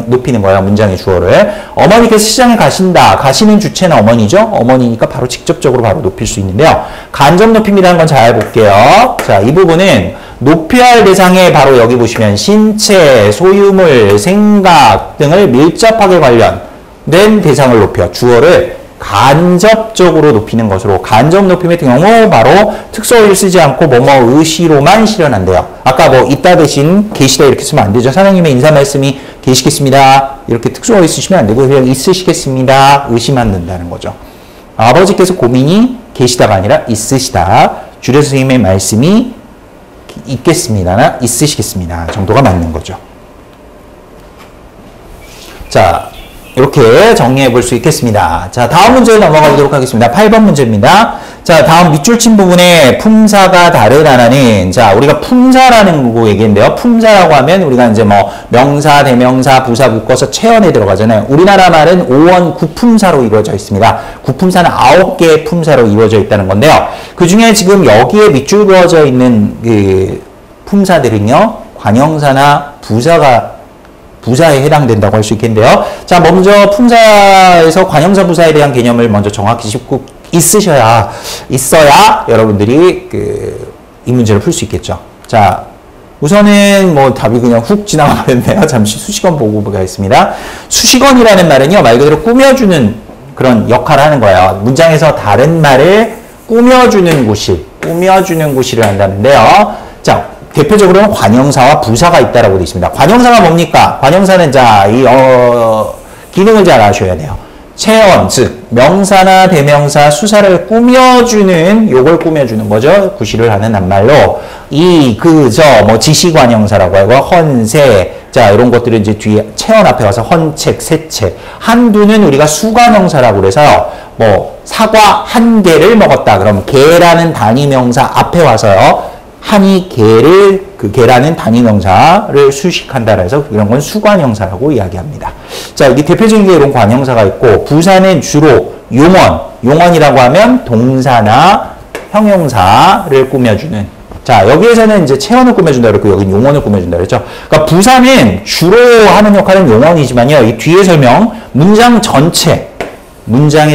높이는 거예요. 문장의 주어를. 어머니께서 시장에 가신다. 가시는 주체는 어머니죠. 어머니니까 바로 직접적으로 바로 높일 수 있는데요. 간접 높임이라는 건 잘 볼게요. 자, 이 부분은 높여야 할 대상에 바로 여기 보시면 신체, 소유물, 생각 등을 밀접하게 관련된 대상을 높여 주어를 간접적으로 높이는 것으로 간접 높임의 경우 바로 특수어휘를 쓰지 않고 뭐뭐 의시로만 실현한대요. 아까 뭐 있다 대신 계시다 이렇게 쓰면 안 되죠. 사장님의 인사 말씀이 계시겠습니다. 이렇게 특수어휘 쓰시면 안 되고 그냥 있으시겠습니다. 의시만 넣는다는 거죠. 아버지께서 고민이 계시다가 아니라 있으시다. 주례 선생님의 말씀이 있겠습니다나 있으시겠습니다 정도가 맞는 거죠. 자, 이렇게 정리해 볼 수 있겠습니다. 자, 다음 문제 넘어가 보도록 하겠습니다. 8번 문제입니다. 자, 다음 밑줄 친 부분에 품사가 다르다는, 자, 우리가 품사라는 거 얘기인데요. 품사라고 하면 우리가 이제 뭐 명사, 대명사, 부사 묶어서 체언에 들어가잖아요. 우리나라 말은 5원 9품사로 이루어져 있습니다. 9품사는 9개의 품사로 이루어져 있다는 건데요. 그 중에 지금 여기에 밑줄 그어져 있는 그 품사들은요, 관형사나 부사에 해당된다고 할 수 있겠는데요. 자, 먼저 품사에서 관형사 부사에 대한 개념을 먼저 정확히 짚고 있어야 여러분들이 이 문제를 풀 수 있겠죠. 자, 우선은 뭐 답이 그냥 훅 지나가 버렸네요. 잠시 수식어 보고 가겠습니다. 수식어이라는 말은요, 말 그대로 꾸며주는 그런 역할을 하는 거예요. 문장에서 다른 말을 꾸며주는 구실을 한다는데요. 자, 대표적으로는 관형사와 부사가 있다라고 되어 있습니다. 관형사가 뭡니까? 관형사는 자, 기능을 잘 아셔야 돼요. 체언, 즉 명사나 대명사, 수사를 꾸며주는, 요걸 꾸며주는 거죠. 구실을 하는 낱말로 뭐 지시관형사라고 하고 헌세, 자, 이런 것들은 이제 뒤에 체언 앞에 와서 헌책, 세책, 한두는 우리가 수관형사라고 그래서 뭐 사과 한 개를 먹었다. 그럼 개라는 단위명사 앞에 와서요. 한이 개를, 그 개라는 단위명사를 수식한다 해서 이런 건 수관형사라고 이야기합니다. 자, 여기 대표적인 게 이런 관형사가 있고, 부사는 주로 용언이라고 하면 동사나 형용사를 꾸며주는. 자, 여기에서는 이제 체언을 꾸며준다 그랬고, 여기는 용언을 꾸며준다 그랬죠. 그러니까 부사는 주로 하는 역할은 용언이지만요, 이 뒤에 설명, 문장의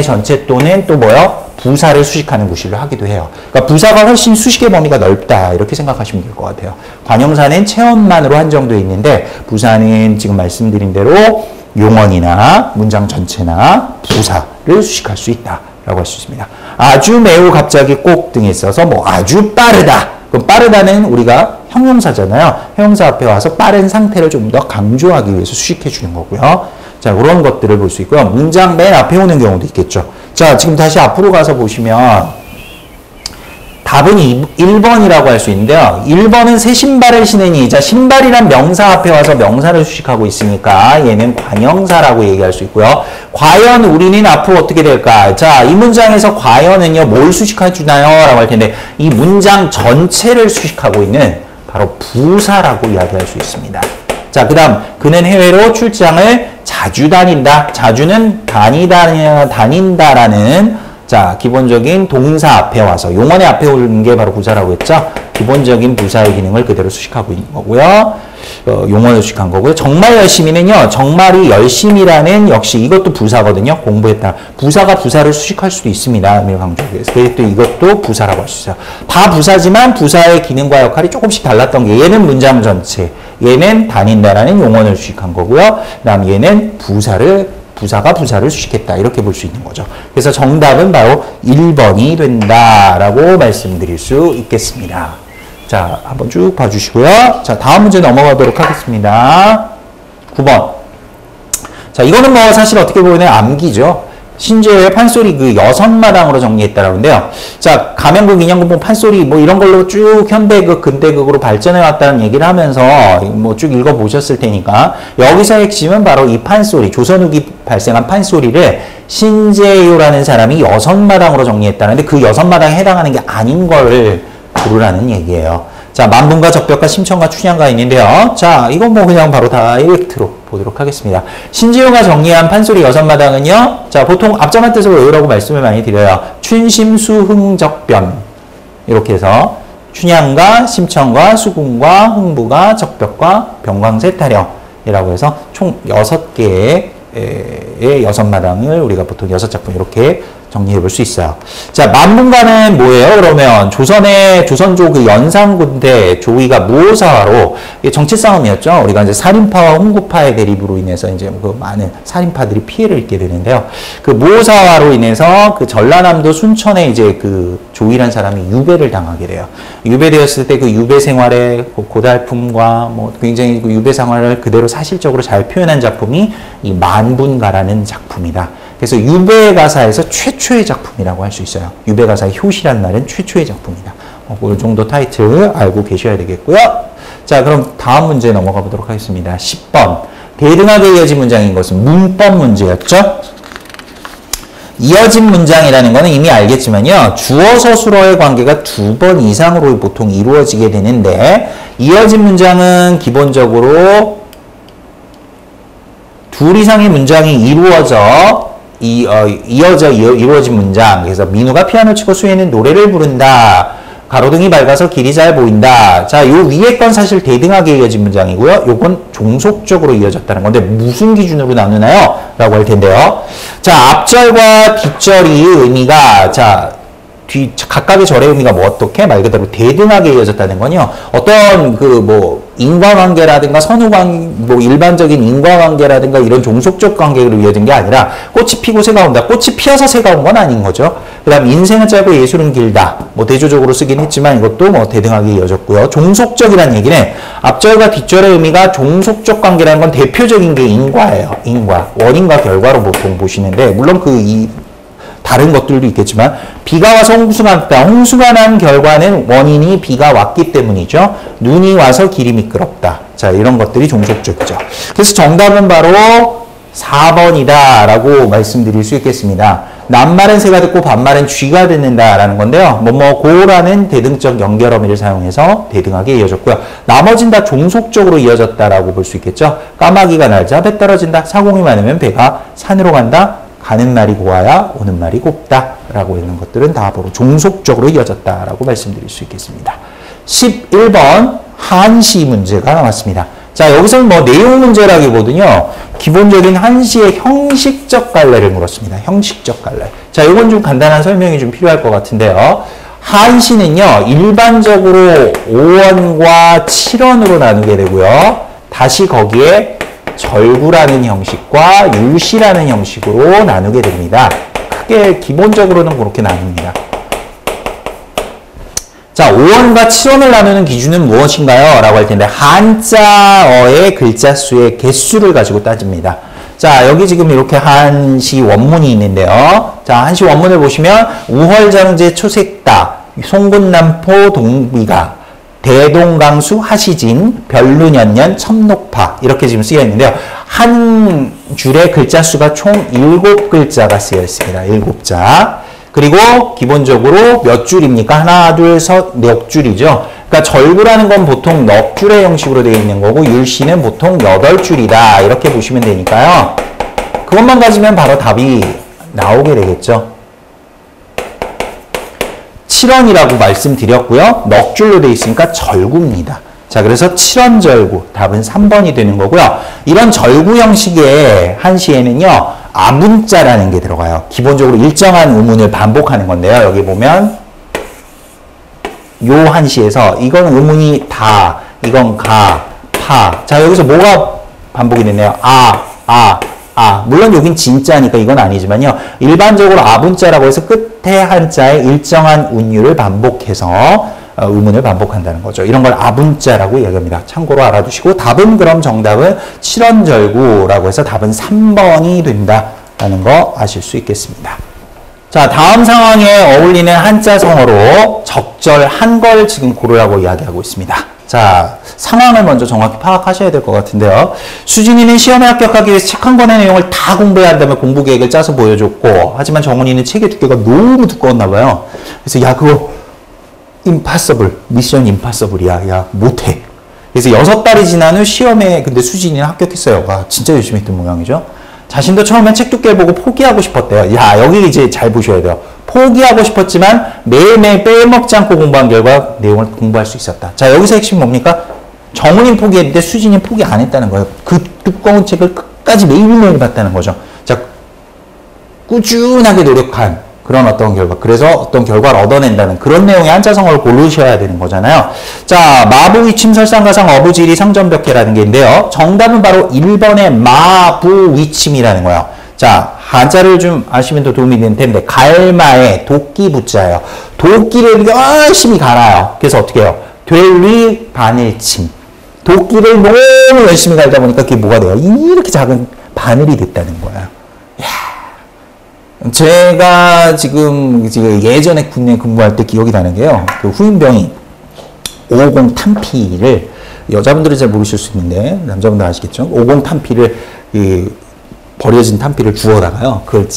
전체 또는 또 뭐요? 부사를 수식하는 구실을 하기도 해요. 그러니까 부사가 훨씬 수식의 범위가 넓다 이렇게 생각하시면 될 것 같아요. 관형사는 체언만으로 한정되어 있는데 부사는 지금 말씀드린 대로 용언이나 문장 전체나 부사를 수식할 수 있다라고 할 수 있습니다. 아주, 매우, 갑자기, 꼭 등에 있어서 뭐 아주 빠르다. 그럼 빠르다는 우리가 형용사잖아요. 형용사 앞에 와서 빠른 상태를 좀 더 강조하기 위해서 수식해 주는 거고요. 자, 그런 것들을 볼 수 있고요. 문장 맨 앞에 오는 경우도 있겠죠. 자, 지금 다시 앞으로 가서 보시면 답은 1번이라고 할 수 있는데요. 1번은 새 신발을 신으니, 자, 신발이란 명사 앞에 와서 명사를 수식하고 있으니까 얘는 관형사라고 얘기할 수 있고요. 과연 우리는 앞으로 어떻게 될까? 자, 이 문장에서 과연은요, 뭘 수식해주나요? 라고 할 텐데, 이 문장 전체를 수식하고 있는 바로 부사라고 이야기할 수 있습니다. 자, 그 다음, 그는 해외로 출장을 자주 다닌다. 자주는 다닌다라는 자, 기본적인 동사 앞에 와서 용언의 앞에 오는 게 바로 부사라고 했죠. 기본적인 부사의 기능을 그대로 수식하고 있는 거고요. 용언을 수식한 거고요. 정말 열심히는요. 정말이 열심히라는 역시 이것도 부사거든요. 공부했다. 부사가 부사를 수식할 수도 있습니다. 의미를 강조하기 위해서. 그래서 또 이것도 부사라고 할 수 있어요. 다 부사지만 부사의 기능과 역할이 조금씩 달랐던 게 얘는 문장 전체, 얘는 다닌다라는 용언을 수식한 거고요. 그 다음 얘는 부사가 부사를 수식했다. 이렇게 볼 수 있는 거죠. 그래서 정답은 바로 1번이 된다라고 말씀드릴 수 있겠습니다. 자, 한번 쭉 봐주시고요. 자, 다음 문제 넘어가도록 하겠습니다. 9번. 자, 이거는 뭐 사실 어떻게 보면 암기죠. 신재의 판소리 그 6마당으로 정리했다라는데요. 자, 가명극, 인형극, 판소리 뭐 이런 걸로 쭉 현대극, 근대극으로 발전해 왔다는 얘기를 하면서 뭐 쭉 읽어보셨을 테니까 여기서 핵심은 바로 이 판소리, 조선 후기 발생한 판소리를 신재요라는 사람이 6마당으로 정리했다는데 그 6마당에 해당하는 게 아닌 걸 부르라는 얘기예요. 자, 만분과 적벽과 심청과 춘향가 있는데요. 자, 이건 뭐 그냥 바로 다이렉트로 보도록 하겠습니다. 신재요가 정리한 판소리 6마당은요. 자, 보통 앞장한 뜻을 외우라고 말씀을 많이 드려요. 춘심수흥적변 이렇게 해서 춘향가, 심청과 수궁과 흥부가, 적벽과 병광세타령이라고 해서 총 6개의 6마당을 우리가 보통 6작품 이렇게 정리해 볼 수 있어요. 자, 만분가는 뭐예요? 그러면 조선조 그 연산군대 조위가 무오사화로 정치 싸움이었죠. 우리가 이제 살인파와 홍구파의 대립으로 인해서 이제 그 많은 살인파들이 피해를 입게 되는데요. 그 무오사화로 인해서 그 전라남도 순천에 이제 그 조위란 사람이 유배를 당하게 돼요. 유배되었을 때 그 유배 생활의 고달픔과 뭐 굉장히 그 유배 생활을 그대로 사실적으로 잘 표현한 작품이 이 만분가라는 작품이다. 그래서 유배가사에서 최초의 작품이라고 할 수 있어요. 유배가사의 효시란 말은 최초의 작품이다. 그 정도 타이틀 알고 계셔야 되겠고요. 자, 그럼 다음 문제 넘어가 보도록 하겠습니다. 10번. 대등하게 이어진 문장인 것은 문법 문제였죠. 이어진 문장이라는 거는 이미 알겠지만요. 주어 서술어의 관계가 2번 이상으로 보통 이루어지게 되는데 이어진 문장은 기본적으로 둘 이상의 문장이 이루어진 문장. 그래서 민우가 피아노 치고 수혜는 노래를 부른다. 가로등이 밝아서 길이 잘 보인다. 자, 요 위에 건 사실 대등하게 이어진 문장이고요. 요건 종속적으로 이어졌다는 건데 무슨 기준으로 나누나요? 라고 할 텐데요. 자, 앞절과 뒷절이 의미가 각각의 절의 의미가 뭐 어떻게 말 그대로 대등하게 이어졌다는 건요. 어떤 그 뭐 인과관계라든가 뭐 일반적인 인과관계라든가 이런 종속적 관계로 이어진 게 아니라 꽃이 피고 새가 온다. 꽃이 피어서 새가 온 건 아닌 거죠. 그 다음 인생은 짧고 예술은 길다. 뭐 대조적으로 쓰긴 했지만 이것도 뭐 대등하게 이어졌고요. 종속적이라는 얘기는 앞절과 뒷절의 의미가 종속적 관계라는 건 대표적인 게 인과예요. 인과. 원인과 결과로 보통 보시는데 물론 다른 것들도 있겠지만 비가 와서 홍수가 났다. 홍수가 난 결과는 원인이 비가 왔기 때문이죠. 눈이 와서 길이 미끄럽다. 자, 이런 것들이 종속적이죠. 그래서 정답은 바로 4번이다 라고 말씀드릴 수 있겠습니다. 낱말은 새가 듣고 반말은 쥐가 듣는다 라는 건데요. 고라는 대등적 연결 어미를 사용해서 대등하게 이어졌고요. 나머진 다 종속적으로 이어졌다라고 볼 수 있겠죠. 까마귀가 날자 배 떨어진다. 사공이 많으면 배가 산으로 간다. 가는 말이 고와야 오는 말이 곱다 라고 있는 것들은 다 바로 종속적으로 이어졌다 라고 말씀드릴 수 있겠습니다. 11번 한시 문제가 나왔습니다. 자, 여기서는 뭐 내용 문제라기보다는요. 기본적인 한시의 형식적 갈래를 물었습니다. 형식적 갈래. 자, 요건 좀 간단한 설명이 좀 필요할 것 같은데요. 한시는요. 일반적으로 5원과 7원으로 나누게 되고요. 다시 거기에 절구라는 형식과 율시라는 형식으로 나누게 됩니다. 크게 기본적으로는 그렇게 나눕니다. 자, 5원과 7원을 나누는 기준은 무엇인가요? 라고 할 텐데 한자어의 글자 수의 개수를 가지고 따집니다. 자, 여기 지금 이렇게 한시 원문이 있는데요. 자, 한시 원문을 보시면 우헐장제 초색다. 송군남포 동비가, 대동강수 하시진, 별루년년 첨록파 이렇게 지금 쓰여 있는데요. 한 줄에 글자 수가 총 7글자가 쓰여 있습니다. 7자. 그리고 기본적으로 몇 줄입니까? 하나, 둘, 셋, 넉 줄이죠. 그러니까 절구라는 건 보통 넉 줄의 형식으로 되어 있는 거고 율시는 보통 8줄이다. 이렇게 보시면 되니까요. 그것만 가지면 바로 답이 나오게 되겠죠. 7원이라고 말씀드렸고요. 넉 줄로 되어 있으니까 절구입니다. 자, 그래서 7원절구, 답은 3번이 되는 거고요. 이런 절구 형식의 한시에는요, 아문자라는 게 들어가요. 기본적으로 일정한 의문을 반복하는 건데요. 여기 보면 요 한시에서 이건 의문이 다, 이건 가, 파. 자, 여기서 뭐가 반복이 됐네요. 물론 여긴 진짜니까 이건 아니지만요. 일반적으로 아문자라고 해서 끝에 한자에 일정한 운율을 반복해서 의문을 반복한다는 거죠. 이런 걸 아문자라고 이야기합니다. 참고로 알아두시고 답은 그럼 정답은 7원절구라고 해서 답은 3번이 된다라는 거 아실 수 있겠습니다. 자, 다음 상황에 어울리는 한자성어로 적절한 걸 지금 고르라고 이야기하고 있습니다. 자, 상황을 먼저 정확히 파악하셔야 될 것 같은데요. 수진이는 시험에 합격하기 위해서 책 한 권의 내용을 다 공부해야 한다며 공부 계획을 짜서 보여줬고, 하지만 정훈이는 책의 두께가 너무 두꺼웠나 봐요. 그래서 야, 그거 impossible, 미션 impossible이야. 야, 못해. 그래서 6달이 지난 후 시험에 근데 수진이는 합격했어요. 와, 진짜 열심히 했던 모양이죠. 자신도 처음엔 책 두께 보고 포기하고 싶었대요. 야, 여기 이제 잘 보셔야 돼요. 포기하고 싶었지만 매일매일 빼먹지 않고 공부한 결과 내용을 공부할 수 있었다. 자, 여기서 핵심이 뭡니까? 정훈이는 포기했는데 수진이는 포기 안 했다는 거예요. 그 두꺼운 책을 끝까지 매일매일 봤다는 거죠. 자, 꾸준하게 노력한 그런 어떤 결과, 그래서 어떤 결과를 얻어낸다는 그런 내용의 한자성어를 고르셔야 되는 거잖아요. 자, 마부위침 설상가상 어부지리 상전벽해라는 게 있는데요. 정답은 바로 1번의 마부위침이라는 거예요. 자, 한자를 좀 아시면 더 도움이 되는 텐데, 갈마에 도끼 부자예요. 도끼를 열심히 갈아요. 그래서 어떻게 해요? 되리 바늘침. 도끼를 너무 열심히 갈다 보니까 그게 뭐가 돼요? 이렇게 작은 바늘이 됐다는 거예요. 제가 지금 예전에 군대 근무할 때 기억이 나는 게요. 그 후임병이 550 탄피를, 여자분들은 잘 모르실 수 있는데 남자분들 아시겠죠? 550 탄피를, 버려진 탄피를 주워다가요. 그걸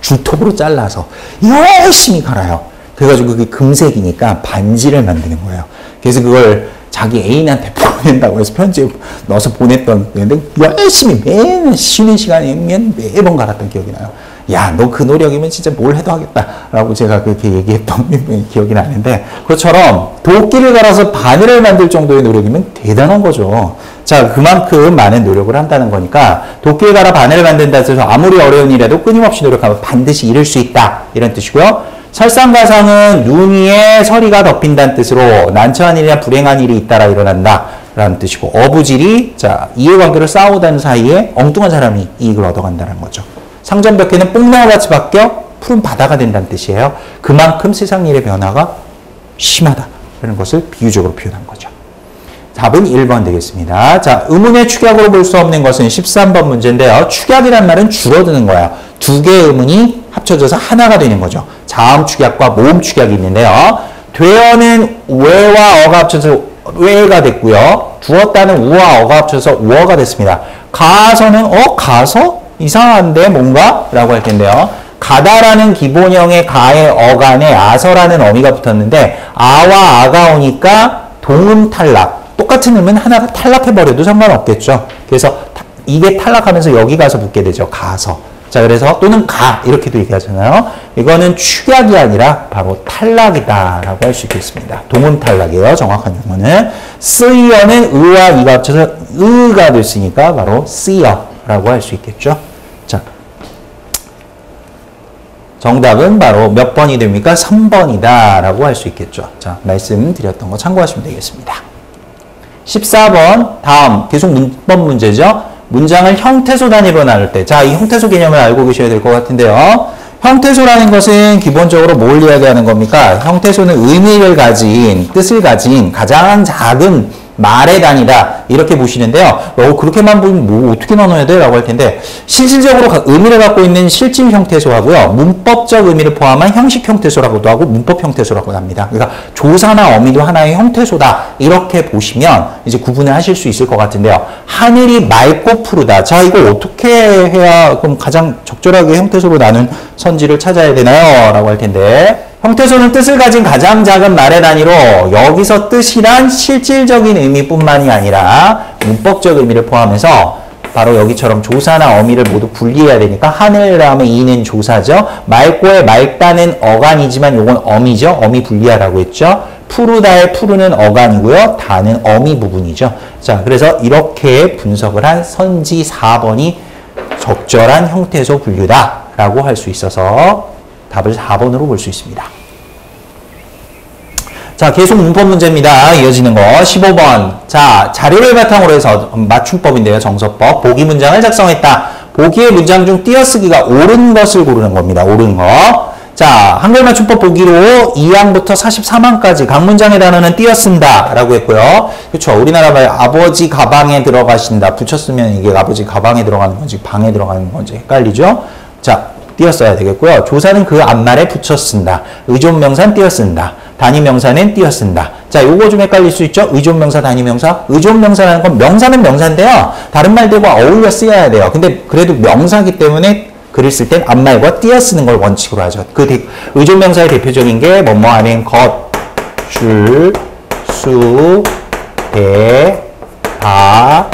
줄톱으로 잘라서 열심히 갈아요. 그래가지고 그게 금색이니까 반지를 만드는 거예요. 그래서 그걸 자기 애인한테 보낸다고 해서 편지에 넣어서 보냈던 건데, 열심히 매일 쉬는 시간이면 매번 갈았던 기억이 나요. 야, 너 그 노력이면 진짜 뭘 해도 하겠다 라고 제가 그렇게 얘기했던 기억이 나는데, 그것처럼 도끼를 갈아서 바늘을 만들 정도의 노력이면 대단한 거죠. 자, 그만큼 많은 노력을 한다는 거니까 도끼를 갈아 바늘을 만든다 해서 아무리 어려운 일에도 끊임없이 노력하면 반드시 이룰 수 있다, 이런 뜻이고요. 설상가상은 눈 위에 서리가 덮인다는 뜻으로 난처한 일이나 불행한 일이 잇따라 일어난다 라는 뜻이고, 어부질이, 자, 이해관계를 싸우다는 사이에 엉뚱한 사람이 이익을 얻어간다는 거죠. 상전벽해는 뽕나무같이 바뀌어 푸른 바다가 된다는 뜻이에요. 그만큼 세상 일의 변화가 심하다라는 것을 비유적으로 표현한 거죠. 답은 1번 되겠습니다. 자, 의문의 축약으로 볼 수 없는 것은 13번 문제인데요. 축약이란 말은 줄어드는 거예요. 두 개의 의문이 합쳐져서 하나가 되는 거죠. 자음 축약과 모음 축약이 있는데요. 되어는 외와 어가 합쳐서 외가 됐고요. 두었다는 우와 어가 합쳐서 우어가 됐습니다. 가서는 가서? 이상한데 뭔가? 라고 할 텐데요. 가다라는 기본형의 가의 어간에 아서라는 어미가 붙었는데 아와 아가 오니까 동음 탈락. 똑같은 음은 하나가 탈락해버려도 상관없겠죠. 그래서 이게 탈락하면서 여기 가서 붙게 되죠. 가서. 자, 그래서 또는 가 이렇게도 얘기하잖아요. 이거는 축약이 아니라 바로 탈락이다라고 할 수 있겠습니다. 동음 탈락이에요. 정확한 용어는. 쓰이어는 의와 이가 합쳐서 의가 됐으니까 바로 쓰이어라고 할 수 있겠죠. 자, 정답은 바로 몇 번이 됩니까? 3번이다 라고 할 수 있겠죠. 자, 말씀드렸던 거 참고하시면 되겠습니다. 14번 다음 계속 문법 문제죠. 문장을 형태소 단위로 나눌 때, 자, 이 형태소 개념을 알고 계셔야 될 것 같은데요. 형태소라는 것은 기본적으로 뭘 이야기하는 겁니까? 형태소는 의미를 가진, 뜻을 가진 가장 작은 말의 단위다 이렇게 보시는데요. 그렇게만 보면 뭐 어떻게 나눠야 돼? 라고 할 텐데 실질적으로 의미를 갖고 있는 실질 형태소하고요. 문법적 의미를 포함한 형식 형태소라고도 하고 문법 형태소라고 합니다. 그러니까 조사나 어미도 하나의 형태소다 이렇게 보시면 이제 구분을 하실 수 있을 것 같은데요. 하늘이 맑고 푸르다. 자, 이거 어떻게 해야 그럼 가장 적절하게 형태소로 나눈 선지를 찾아야 되나요? 라고 할 텐데 형태소는 뜻을 가진 가장 작은 말의 단위로 여기서 뜻이란 실질적인 의미뿐만이 아니라 문법적 의미를 포함해서 바로 여기처럼 조사나 어미를 모두 분리해야 되니까 하늘 다음에 이는 조사죠. 맑고의 맑다는 어간이지만 요건 어미죠. 어미 분리하라고 했죠. 푸르다의 푸르는 어간이고요. 다는 어미 부분이죠. 자, 그래서 이렇게 분석을 한 선지 4번이 적절한 형태소 분류다라고 할 수 있어서 답을 4번으로 볼 수 있습니다. 자, 계속 문법 문제입니다. 이어지는 거 15번. 자, 자료를 바탕으로 해서 맞춤법인데요. 정서법. 보기 문장을 작성했다. 보기의 문장 중 띄어쓰기가 옳은 것을 고르는 겁니다. 옳은 거. 자, 한글 맞춤법 보기로 2항부터 44항까지 각 문장의 단어는 띄어쓴다 라고 했고요. 그렇죠. 우리나라 말 아버지 가방에 들어가신다. 붙였으면 이게 아버지 가방에 들어가는 건지 방에 들어가는 건지 헷갈리죠. 자, 띄어써야 되겠고요. 조사는 그 앞말에 붙여 쓴다. 의존명사는 띄어쓴다. 단위명사는 띄어쓴다. 자, 요거 좀 헷갈릴 수 있죠? 의존명사, 단위명사. 의존명사라는 건 명사는 명사인데요. 다른 말들과 어울려 쓰여야 돼요. 근데 그래도 명사기 때문에 글을 쓸 땐 앞말과 띄어쓰는 걸 원칙으로 하죠. 의존명사의 대표적인 게 뭐뭐 하는 것, 줄, 수, 대, 다,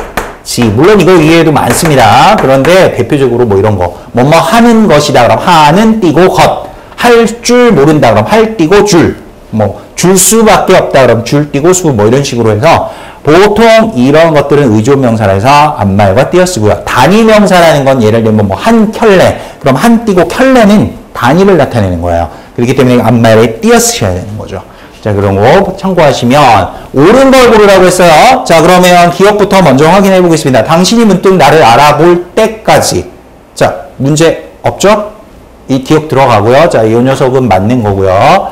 지. 물론 이거 이외에도 많습니다. 그런데 대표적으로 뭐 이런 거. 뭐뭐 하는 것이다. 그럼 하는 띄고 것. 할 줄 모른다. 그럼 할 띄고 줄. 뭐 줄 수밖에 없다. 그럼 줄 띄고 수. 뭐 이런 식으로 해서 보통 이런 것들은 의존명사라 해서 앞말과 띄어쓰고요. 단위명사라는 건 예를 들면 뭐 한 켤레. 그럼 한 띄고 켤레는 단위를 나타내는 거예요. 그렇기 때문에 앞말에 띄어쓰셔야 되는 거죠. 자, 그런 거 참고하시면 옳은 걸 고르라고 했어요. 자, 그러면 기억부터 먼저 확인해 보겠습니다. 당신이 문득 나를 알아볼 때까지. 자, 문제 없죠? 이 기억 들어가고요. 자, 이 녀석은 맞는 거고요.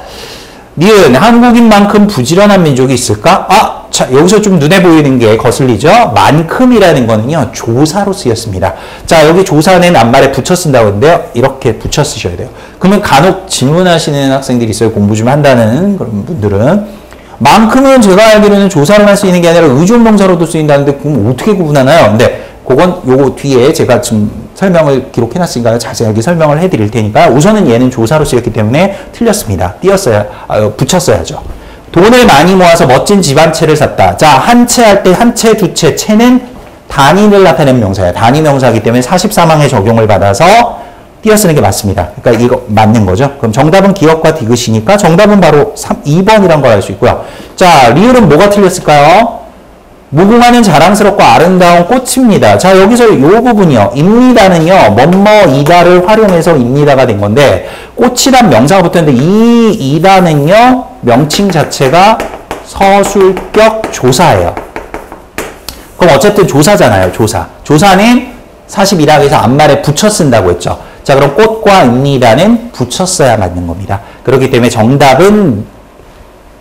니은, 한국인만큼 부지런한 민족이 있을까? 아, 자, 여기서 좀 눈에 보이는 게 거슬리죠? 만큼이라는 거는요, 조사로 쓰였습니다. 자, 여기 조사는 앞말에 붙여 쓴다고 했는데요. 이렇게 붙여 쓰셔야 돼요. 그러면 간혹 질문하시는 학생들이 있어요. 공부 좀 한다는 그런 분들은. 만큼은 제가 알기로는 조사로만 쓰이는 게 아니라 의존명사로도 쓰인다는데, 그럼 어떻게 구분하나요? 근데 그건 요거 뒤에 제가 좀 설명을 기록해놨으니까 자세하게 설명을 해드릴 테니까 우선은 얘는 조사로 쓰였기 때문에 틀렸습니다. 붙였어야죠. 돈을 많이 모아서 멋진 집 한 채를 샀다. 자, 한 채 할 때 한 채, 두 채, 채는 단위를 나타내는 명사예요. 단위 명사이기 때문에 44항의 적용을 받아서 띄어쓰는 게 맞습니다. 그러니까 이거 맞는 거죠. 그럼 정답은 기억과 디귿이니까 정답은 바로 2번이란 걸 알 수 있고요. 자, 리을은 뭐가 틀렸을까요? 무궁화는 자랑스럽고 아름다운 꽃입니다. 자, 여기서 이 부분이요. 입니다는요. 뭐뭐이다를 활용해서 입니다가 된 건데 꽃이란 명사가 붙었는데 이 이다는요. 명칭 자체가 서술격 조사예요. 그럼 어쨌든 조사잖아요. 조사. 조사는 42항에서 앞말에 붙여 쓴다고 했죠. 자, 그럼 꽃과 입니다는 붙여 써야 맞는 겁니다. 그렇기 때문에 정답은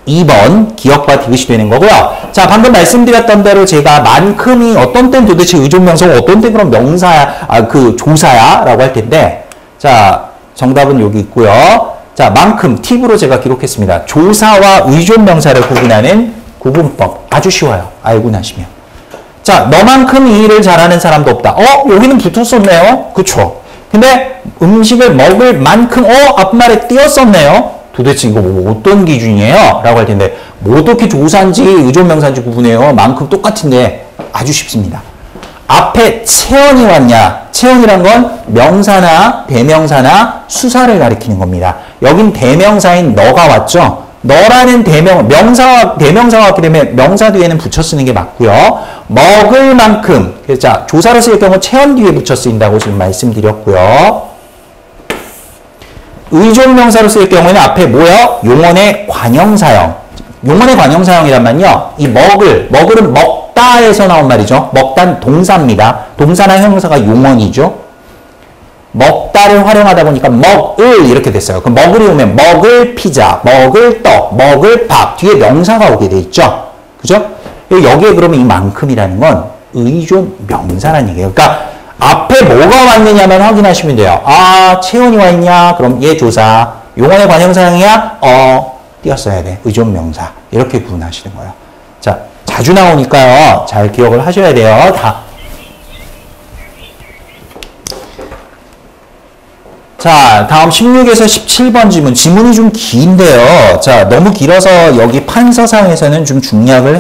2번 기억과 디귿이 되는 거고요. 자, 방금 말씀드렸던 대로 제가 만큼이 어떤 땐 도대체 의존명사고 어떤 땐 그럼 명사야, 조사야 라고 할 텐데, 자, 정답은 여기 있고요. 자, 만큼 팁으로 제가 기록했습니다. 조사와 의존명사를 구분하는 구분법. 아주 쉬워요. 알고 나시면. 자, 너만큼 이 일을 잘하는 사람도 없다. 여기는 붙었었네요. 그쵸? 근데 음식을 먹을 만큼, 앞말에 띄었었네요. 도대체 이거 뭐 어떤 기준이에요? 라고 할 텐데 뭐 어떻게 조사인지 의존명사인지 구분해요? 만큼 똑같은데 아주 쉽습니다. 앞에 체언이 왔냐? 체언이란 건 명사나 대명사나 수사를 가리키는 겁니다. 여긴 대명사인 너가 왔죠? 너라는 대명사가 왔기 때문에 명사 뒤에는 붙여 쓰는 게 맞고요. 먹을 만큼, 자, 조사로 쓸 경우 체언 뒤에 붙여 쓰인다고 지금 말씀드렸고요. 의존명사로 쓸 경우에는 앞에 뭐요? 용언의 관형사형. 용언의 관형사형이란만요. 이 먹을은 먹다에서 나온 말이죠. 먹다는 동사입니다. 동사나 형용사가 용언이죠. 먹다를 활용하다 보니까 먹을 이렇게 됐어요. 그럼 먹을이 오면 먹을 피자, 먹을 떡, 먹을 밥 뒤에 명사가 오게 돼 있죠. 그죠? 여기에 그러면 이만큼이라는 건 의존 명사라는 얘기예요. 그러니까 앞에 뭐가 왔느냐만 확인하시면 돼요. 아, 채원이 와 있냐? 그럼 얘 조사. 용언의 관형사형이야? 띄었어야 돼. 의존 명사. 이렇게 구분하시는 거예요. 자, 자주 나오니까요. 잘 기억을 하셔야 돼요. 다. 자, 다음 16에서 17번 지문. 지문이 좀 긴데요. 자, 너무 길어서 여기 판서상에서는 좀 중략을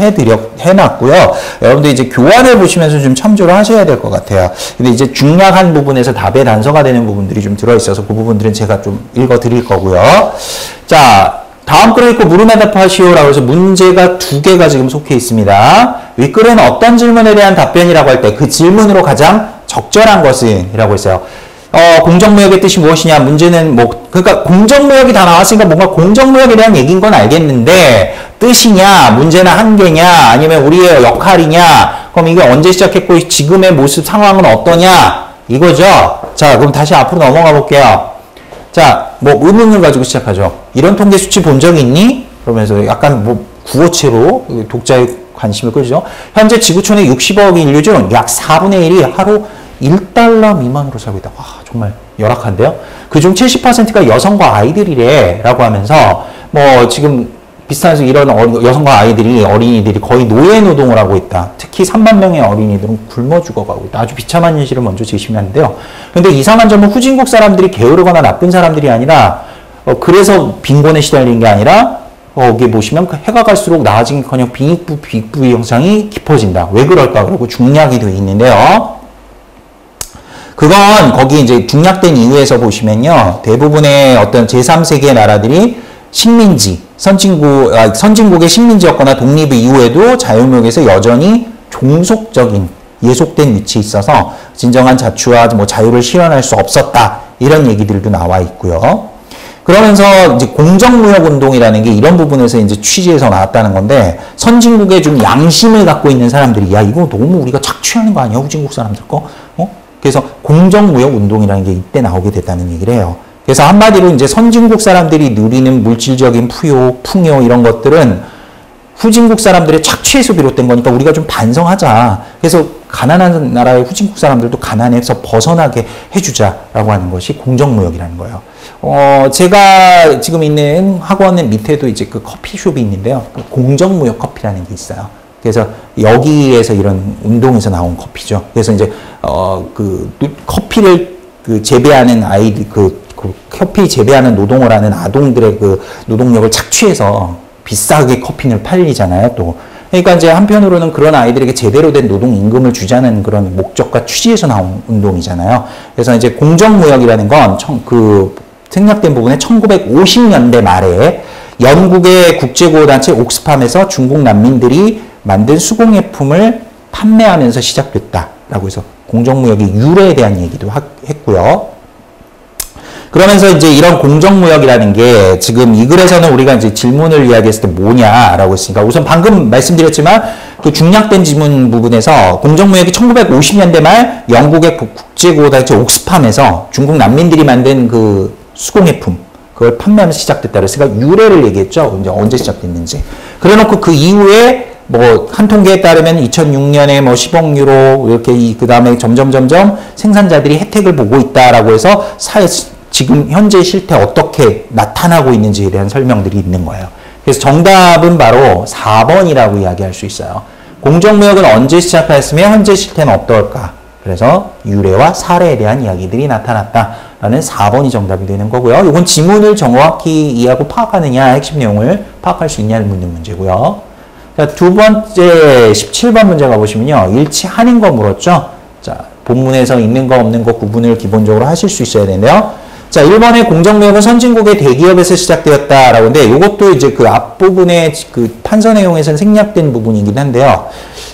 해놨고요. 여러분들 이제 교환을 보시면서 좀 참조를 하셔야 될 것 같아요. 근데 이제 중략한 부분에서 답의 단서가 되는 부분들이 좀 들어있어서 그 부분들은 제가 좀 읽어 드릴 거고요. 자, 다음 글을 읽고 물음에 답하시오라고 해서 문제가 2개가 지금 속해 있습니다. 윗글은 어떤 질문에 대한 답변이라고 할 때 그 질문으로 가장 적절한 것은 이라고 했어요. 공정무역의 뜻이 무엇이냐? 문제는 그러니까 공정무역이 다 나왔으니까 뭔가 공정무역에 대한 얘기인 건 알겠는데, 뜻이냐, 문제나 한계냐, 아니면 우리의 역할이냐, 그럼 이게 언제 시작했고, 지금의 모습, 상황은 어떠냐? 이거죠? 자, 그럼 다시 앞으로 넘어가 볼게요. 자, 의문을 가지고 시작하죠. 이런 통계 수치 본 적 있니? 그러면서 약간 구어체로 독자의 관심을 끌죠. 현재 지구촌의 60억 인류 중 약 4분의 1이 하루 1달러 미만으로 살고 있다. 와, 정말 열악한데요. 그중 70%가 여성과 아이들이래 라고 하면서 지금 비슷한 이런 여성과 어린이들이 거의 노예 노동을 하고 있다. 특히 3만 명의 어린이들은 굶어 죽어가고 있다. 아주 비참한 현실을 먼저 제시하면 하는데요. 근데 이상한 점은 후진국 사람들이 게으르거나 나쁜 사람들이 아니라 그래서 빈곤에 시달리는 게 아니라 여기 보시면 해가 갈수록 나아지기커녕 빈익부 형상이 깊어진다. 왜 그럴까? 그리고 중략이 되어 있는데요. 그건 거기 이제 중략된 이유에서 보시면요. 대부분의 어떤 제3세계 나라들이 식민지, 선진국의 식민지였거나 독립 이후에도 자유무역에서 여전히 종속적인 예속된 위치에 있어서 진정한 자주와 자유를 실현할 수 없었다. 이런 얘기들도 나와 있고요. 그러면서 이제 공정무역 운동이라는 게 이런 부분에서 이제 취지에서 나왔다는 건데, 선진국에 좀 양심을 갖고 있는 사람들이 야, 이거 너무 우리가 착취하는 거 아니야? 후진국 사람들 거? 그래서 공정무역 운동이라는 게 이때 나오게 됐다는 얘기를 해요. 그래서 한마디로 이제 선진국 사람들이 누리는 물질적인 풍요 이런 것들은 후진국 사람들의 착취에서 비롯된 거니까 우리가 좀 반성하자. 그래서 가난한 나라의 후진국 사람들도 가난에서 벗어나게 해주자라고 하는 것이 공정무역이라는 거예요. 제가 지금 있는 학원 밑에도 이제 그 커피숍이 있는데요. 공정무역 커피라는 게 있어요. 그래서 여기에서 이런 운동에서 나온 커피죠. 그래서 이제 커피를 재배하는 아이들, 커피 재배하는 노동을 하는 아동들의 노동력을 착취해서 비싸게 커피를 팔리잖아요, 또. 그러니까 이제 한편으로는 그런 아이들에게 제대로 된 노동 임금을 주자는 그런 목적과 취지에서 나온 운동이잖아요. 그래서 이제 공정무역이라는 건 생략된 부분에 1950년대 말에 영국의 국제구호단체 옥스팜에서 중국 난민들이 만든 수공예품을 판매하면서 시작됐다라고 해서 공정무역의 유래에 대한 얘기도 했고요. 그러면서 이제 이런 공정무역이라는 게 지금 이 글에서는 우리가 이제 질문을 이야기했을 때 뭐냐라고 했으니까 우선 방금 말씀드렸지만 그 중략된 지문 부분에서 공정무역이 1950년대 말 영국의 국제구호단체 옥스팜에서 중국 난민들이 만든 그 수공예품 그걸 판매하면서 시작됐다 그랬으니까 유래를 얘기했죠. 이제 언제 시작됐는지. 그래놓고 그 이후에 한 통계에 따르면 2006년에 10억 유로 이렇게 그 다음에 점점 생산자들이 혜택을 보고 있다라고 해서 지금 현재 실태 어떻게 나타나고 있는지에 대한 설명들이 있는 거예요. 그래서 정답은 바로 4번이라고 이야기할 수 있어요. 공정무역은 언제 시작하였으며 현재 실태는 어떨까? 그래서 유래와 사례에 대한 이야기들이 나타났다라는 4번이 정답이 되는 거고요. 이건 지문을 정확히 이해하고 파악하느냐, 핵심 내용을 파악할 수 있냐를 묻는 문제고요. 자, 두 번째 17번 문제 가보시면요. 일치하는 거 물었죠? 자, 본문에서 있는 거 없는 거 구분을 기본적으로 하실 수 있어야 되는데요. 자, 1번에 공정무역은 선진국의 대기업에서 시작되었다라고 하는데 이것도 이제 그 앞부분의 그 판서 내용에서는 생략된 부분이긴 한데요.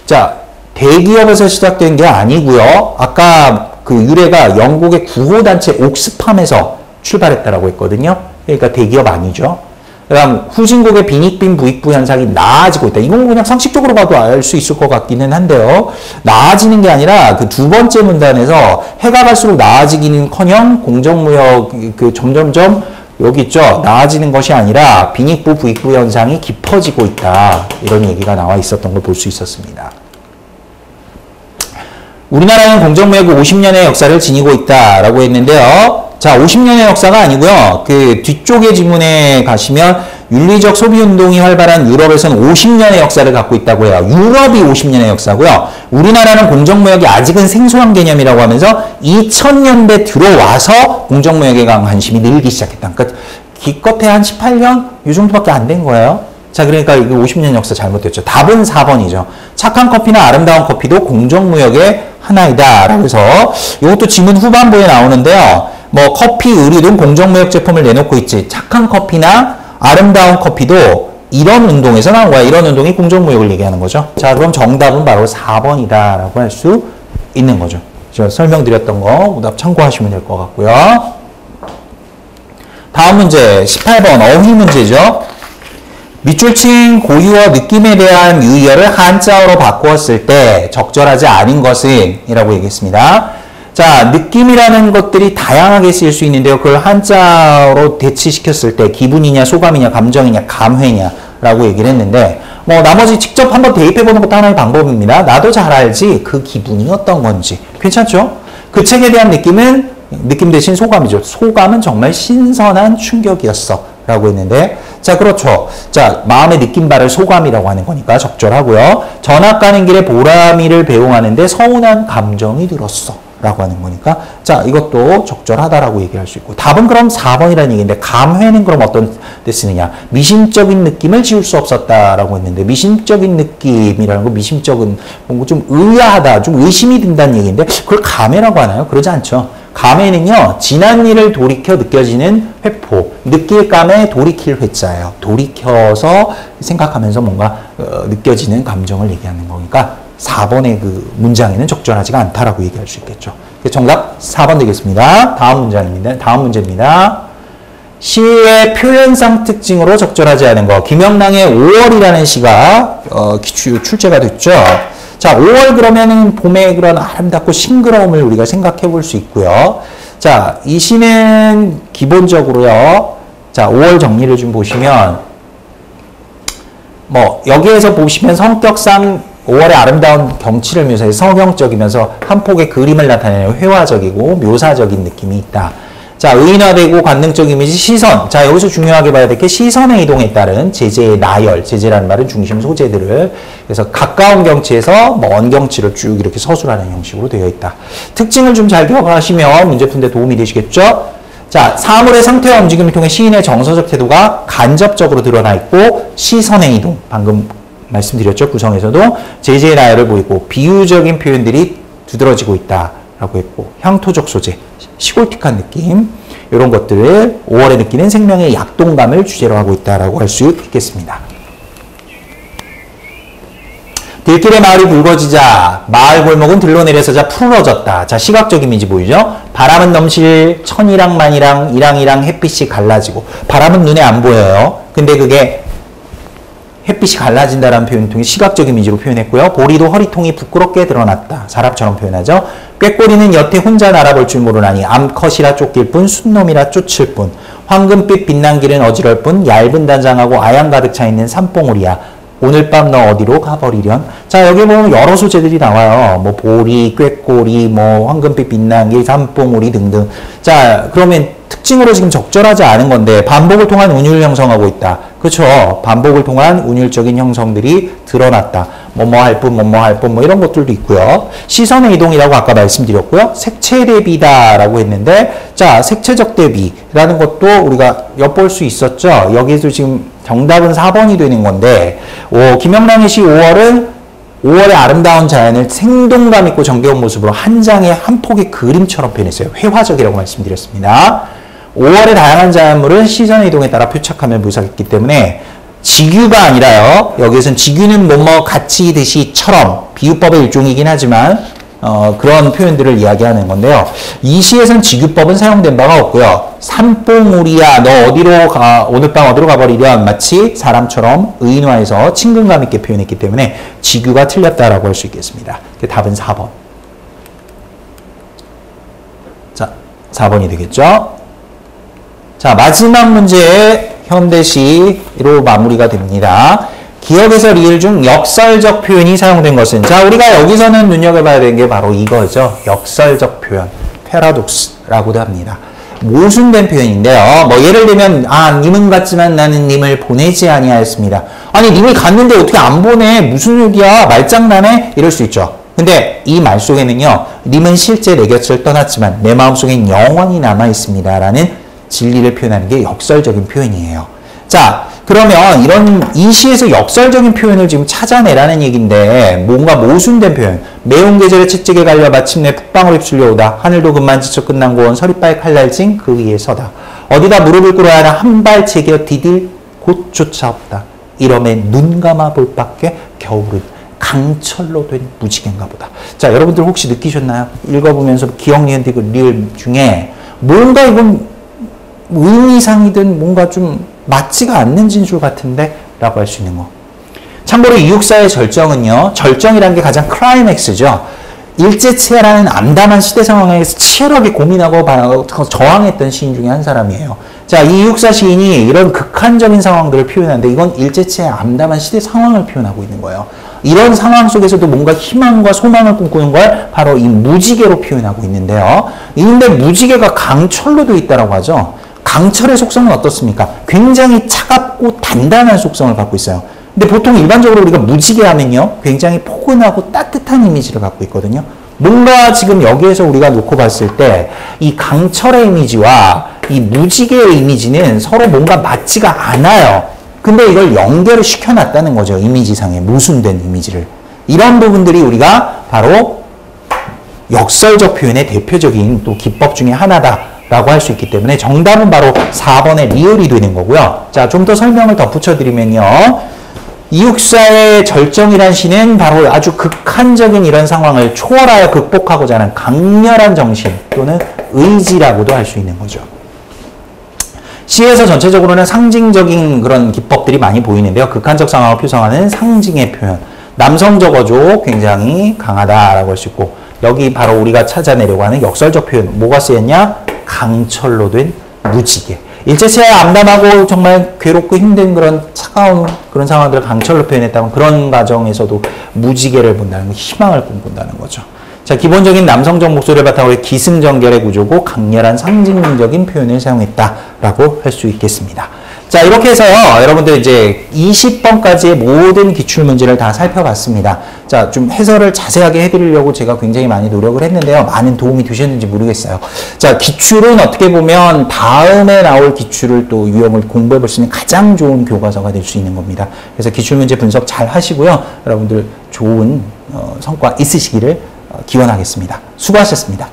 자, 대기업에서 시작된 게 아니고요. 아까 그 유래가 영국의 구호단체 옥스팜에서 출발했다라고 했거든요. 그러니까 대기업 아니죠. 그다음 후진국의 빈익빈 부익부 현상이 나아지고 있다. 이건 그냥 상식적으로 봐도 알 수 있을 것 같기는 한데요. 나아지는 게 아니라 그 두 번째 문단에서 해가 갈수록 나아지기는커녕 공정무역 점점점 여기 있죠. 나아지는 것이 아니라 빈익부 부익부 현상이 깊어지고 있다. 이런 얘기가 나와 있었던 걸 볼 수 있었습니다. 우리나라는 공정무역 50년의 역사를 지니고 있다라고 했는데요. 자, 50년의 역사가 아니고요. 그 뒤쪽의 지문에 가시면 윤리적 소비운동이 활발한 유럽에서는 50년의 역사를 갖고 있다고 해요. 유럽이 50년의 역사고요. 우리나라는 공정무역이 아직은 생소한 개념이라고 하면서 2000년대 들어와서 공정무역에 대한 관심이 늘기 시작했다. 그러니까 기껏해 한 18년? 이 정도밖에 안 된 거예요. 자, 그러니까 이게 50년 역사 잘못됐죠. 답은 4번이죠. 착한 커피나 아름다운 커피도 공정무역의 하나이다. 라고 해서 이것도 지문 후반부에 나오는데요. 뭐 커피, 의류 등 공정무역 제품을 내놓고 있지. 착한 커피나 아름다운 커피도 이런 운동에서 나온 거야. 이런 운동이 공정무역을 얘기하는 거죠. 자, 그럼 정답은 바로 4번이다 라고 할 수 있는 거죠. 제가 설명드렸던 거 오답 참고하시면 될 것 같고요. 다음 문제 18번 어휘 문제죠. 밑줄친 고유어 느낌에 대한 유의어를 한자어로 바꾸었을 때 적절하지 않은 것은 이라고 얘기했습니다. 자, 느낌이라는 것들이 다양하게 쓰일 수 있는데요. 그걸 한자로 대치시켰을 때 기분이냐, 소감이냐, 감정이냐, 감회냐 라고 얘기를 했는데 뭐 나머지 직접 한번 대입해보는 것도 하나의 방법입니다. 나도 잘 알지 그 기분이 어떤 건지. 괜찮죠? 그 책에 대한 느낌은 느낌 대신 소감이죠. 소감은 정말 신선한 충격이었어 라고 했는데 자, 그렇죠. 자, 마음의 느낌 바를 소감이라고 하는 거니까 적절하고요. 전학 가는 길에 보람이를 배웅하는데 서운한 감정이 들었어 라고 하는 거니까 자, 이것도 적절하다라고 얘기할 수 있고 답은 그럼 4번이라는 얘기인데 감회는 그럼 어떤 데 쓰느냐 미심적인 느낌을 지울 수 없었다라고 했는데 미심적인 느낌이라는 거 미심적인 뭔가 좀 의아하다 좀 의심이 든다는 얘기인데 그걸 감회라고 하나요? 그러지 않죠. 감회는요 지난 일을 돌이켜 느껴지는 회포 느낄 감에 돌이킬 회자예요. 돌이켜서 생각하면서 뭔가 느껴지는 감정을 얘기하는 거니까 4번의 그 문장에는 적절하지가 않다라고 얘기할 수 있겠죠. 정답 4번 되겠습니다. 다음 문장입니다. 다음 문제입니다. 시의 표현상 특징으로 적절하지 않은 거. 김영랑의 5월이라는 시가 출제가 됐죠. 자, 5월 그러면은 봄의 그런 아름답고 싱그러움을 우리가 생각해 볼 수 있고요. 자, 이 시는 기본적으로요. 자, 5월 정리를 좀 보시면 뭐 여기에서 보시면 성격상 5월의 아름다운 경치를 묘사해 서경적이면서 한 폭의 그림을 나타내는 회화적이고 묘사적인 느낌이 있다. 자, 의인화되고 관능적 이미지 시선. 자, 여기서 중요하게 봐야 될 게 시선의 이동에 따른 제재의 나열. 제재라는 말은 중심 소재들을 그래서 가까운 경치에서 먼 경치를 쭉 이렇게 서술하는 형식으로 되어 있다. 특징을 좀 잘 기억하시면 문제 푸는데 도움이 되시겠죠? 자, 사물의 상태와 움직임을 통해 시인의 정서적 태도가 간접적으로 드러나 있고 시선의 이동. 방금 말씀드렸죠. 구성에서도 제재의 나열을 보이고 비유적인 표현들이 두드러지고 있다라고 했고 향토적 소재, 시골틱한 느낌 이런 것들을 5월에 느끼는 생명의 약동감을 주제로 하고 있다라고 할 수 있겠습니다. 들길의 마을이 붉어지자 마을 골목은 들러내려서자 푸르러졌다. 자, 시각적 이미지 보이죠? 바람은 넘실 천이랑 만이랑 이랑이랑 햇빛이 갈라지고 바람은 눈에 안 보여요. 근데 그게 햇빛이 갈라진다라는 표현을 통해 시각적 이미지로 표현했고요. 보리도 허리통이 부끄럽게 드러났다. 사랍처럼 표현하죠. 꾀꼬리는 여태 혼자 날아볼 줄 모르나니 암컷이라 쫓길 뿐 순놈이라 쫓을 뿐 황금빛 빛난 길은 어지러울 뿐 얇은 단장하고 아양 가득 차있는 산봉우리야. 오늘 밤 너 어디로 가버리련? 자, 여기 보면 여러 소재들이 나와요. 뭐 보리, 꾀꼬리, 뭐 황금빛 빛난 길, 산봉우리 등등. 자, 그러면 특징으로 지금 적절하지 않은 건데 반복을 통한 운율을 형성하고 있다. 그렇죠. 반복을 통한 운율적인 형성들이 드러났다. 뭐뭐 할 뿐, 뭐뭐 할 뿐, 뭐 이런 것들도 있고요. 시선의 이동이라고 아까 말씀드렸고요. 색채 대비다라고 했는데 자, 색채적 대비라는 것도 우리가 엿볼 수 있었죠. 여기에서 지금 정답은 4번이 되는 건데 김영랑의 시 5월은 5월의 아름다운 자연을 생동감 있고 정겨운 모습으로 한 장의 한 폭의 그림처럼 표현했어요. 회화적이라고 말씀드렸습니다. 5월의 다양한 자연물은 시선의 이동에 따라 표착하며 묘사했기 때문에 직유가 아니라요. 여기에서는 직유는 뭐뭐 같이 듯이처럼 비유법의 일종이긴 하지만 그런 표현들을 이야기하는 건데요. 이 시에서는 직유법은 사용된 바가 없고요. 산봉우리야 너 어디로 가 오늘 밤 어디로 가버리련 마치 사람처럼 의인화해서 친근감 있게 표현했기 때문에 직유가 틀렸다라고 할 수 있겠습니다. 답은 4번. 자, 4번이 되겠죠. 자, 마지막 문제 현대시로 마무리가 됩니다. 기억에서 리을 중 역설적 표현이 사용된 것은? 자, 우리가 여기서는 눈여겨봐야 되는 게 바로 이거죠. 역설적 표현, 패러독스라고도 합니다. 모순된 표현인데요. 뭐 예를 들면 님은 갔지만 나는 님을 보내지 아니하였습니다. 아니, 님이 갔는데 어떻게 안 보내? 무슨 얘기야? 말장난해? 이럴 수 있죠. 근데 이 말 속에는요, 님은 실제 내 곁을 떠났지만 내 마음속엔 영원히 남아있습니다 라는 진리를 표현하는 게 역설적인 표현이에요. 자, 그러면 이 시에서 역설적인 표현을 지금 찾아내라는 얘기인데, 뭔가 모순된 표현. 매운 계절의 채찍에 갈려 마침내 푹방울 휩쓸려 오다. 하늘도 금만 지쳐 끝난 고원 서리바의 칼날징 그 위에 서다. 어디다 무릎을 꿇어야 하나 한 발 제겨 디딜 곳조차 없다. 이러면 눈 감아 볼 밖에 겨울은 강철로 된 무지개인가 보다. 자, 여러분들 혹시 느끼셨나요? 읽어보면서 기억, 니은, 디귿, 리을 중에 뭔가 이건 의미상이든 뭔가 좀 맞지가 않는 진술 같은데? 라고 할 수 있는 거. 참고로 이육사의 절정은요, 절정이라는 게 가장 클라이맥스죠. 일제치하라는 암담한 시대 상황에서 치열하게 고민하고 저항했던 시인 중에 한 사람이에요. 자, 이 이육사 시인이 이런 극한적인 상황들을 표현하는데, 이건 일제치의 암담한 시대 상황을 표현하고 있는 거예요. 이런 상황 속에서도 뭔가 희망과 소망을 꿈꾸는 걸 바로 이 무지개로 표현하고 있는데요. 근데 무지개가 강철로 되어 있다고 하죠. 강철의 속성은 어떻습니까? 굉장히 차갑고 단단한 속성을 갖고 있어요. 근데 보통 일반적으로 우리가 무지개 하면요, 굉장히 포근하고 따뜻한 이미지를 갖고 있거든요. 뭔가 지금 여기에서 우리가 놓고 봤을 때 이 강철의 이미지와 이 무지개의 이미지는 서로 뭔가 맞지가 않아요. 근데 이걸 연결을 시켜놨다는 거죠. 이미지상의 모순된 이미지를. 이런 부분들이 우리가 바로 역설적 표현의 대표적인 또 기법 중에 하나다 라고 할 수 있기 때문에 정답은 바로 4번의 리을이 되는 거고요. 자, 좀 더 설명을 덧붙여 드리면요, 이육사의 절정이란 시는 바로 아주 극한적인 이런 상황을 초월하여 극복하고자 하는 강렬한 정신 또는 의지라고도 할 수 있는 거죠. 시에서 전체적으로는 상징적인 그런 기법들이 많이 보이는데요. 극한적 상황을 표상하는 상징의 표현, 남성적 어조 굉장히 강하다라고 할 수 있고, 여기 바로 우리가 찾아내려고 하는 역설적 표현, 뭐가 쓰였냐? 강철로 된 무지개. 일제치하에 암담하고 정말 괴롭고 힘든 그런 차가운 그런 상황들을 강철로 표현했다면, 그런 과정에서도 무지개를 본다는 거, 희망을 꿈꾼다는 거죠. 자, 기본적인 남성적 목소리를 바탕으로 기승전결의 구조고 강렬한 상징적인 표현을 사용했다라고 할 수 있겠습니다. 자, 이렇게 해서요, 여러분들 이제 20번까지의 모든 기출문제를 다 살펴봤습니다. 자, 좀 해설을 자세하게 해드리려고 제가 굉장히 많이 노력을 했는데요. 많은 도움이 되셨는지 모르겠어요. 자, 기출은 어떻게 보면 다음에 나올 기출을 또 유형을 공부해 볼 수 있는 가장 좋은 교과서가 될 수 있는 겁니다. 그래서 기출문제 분석 잘 하시고요. 여러분들 좋은 성과 있으시기를 기원하겠습니다. 수고하셨습니다.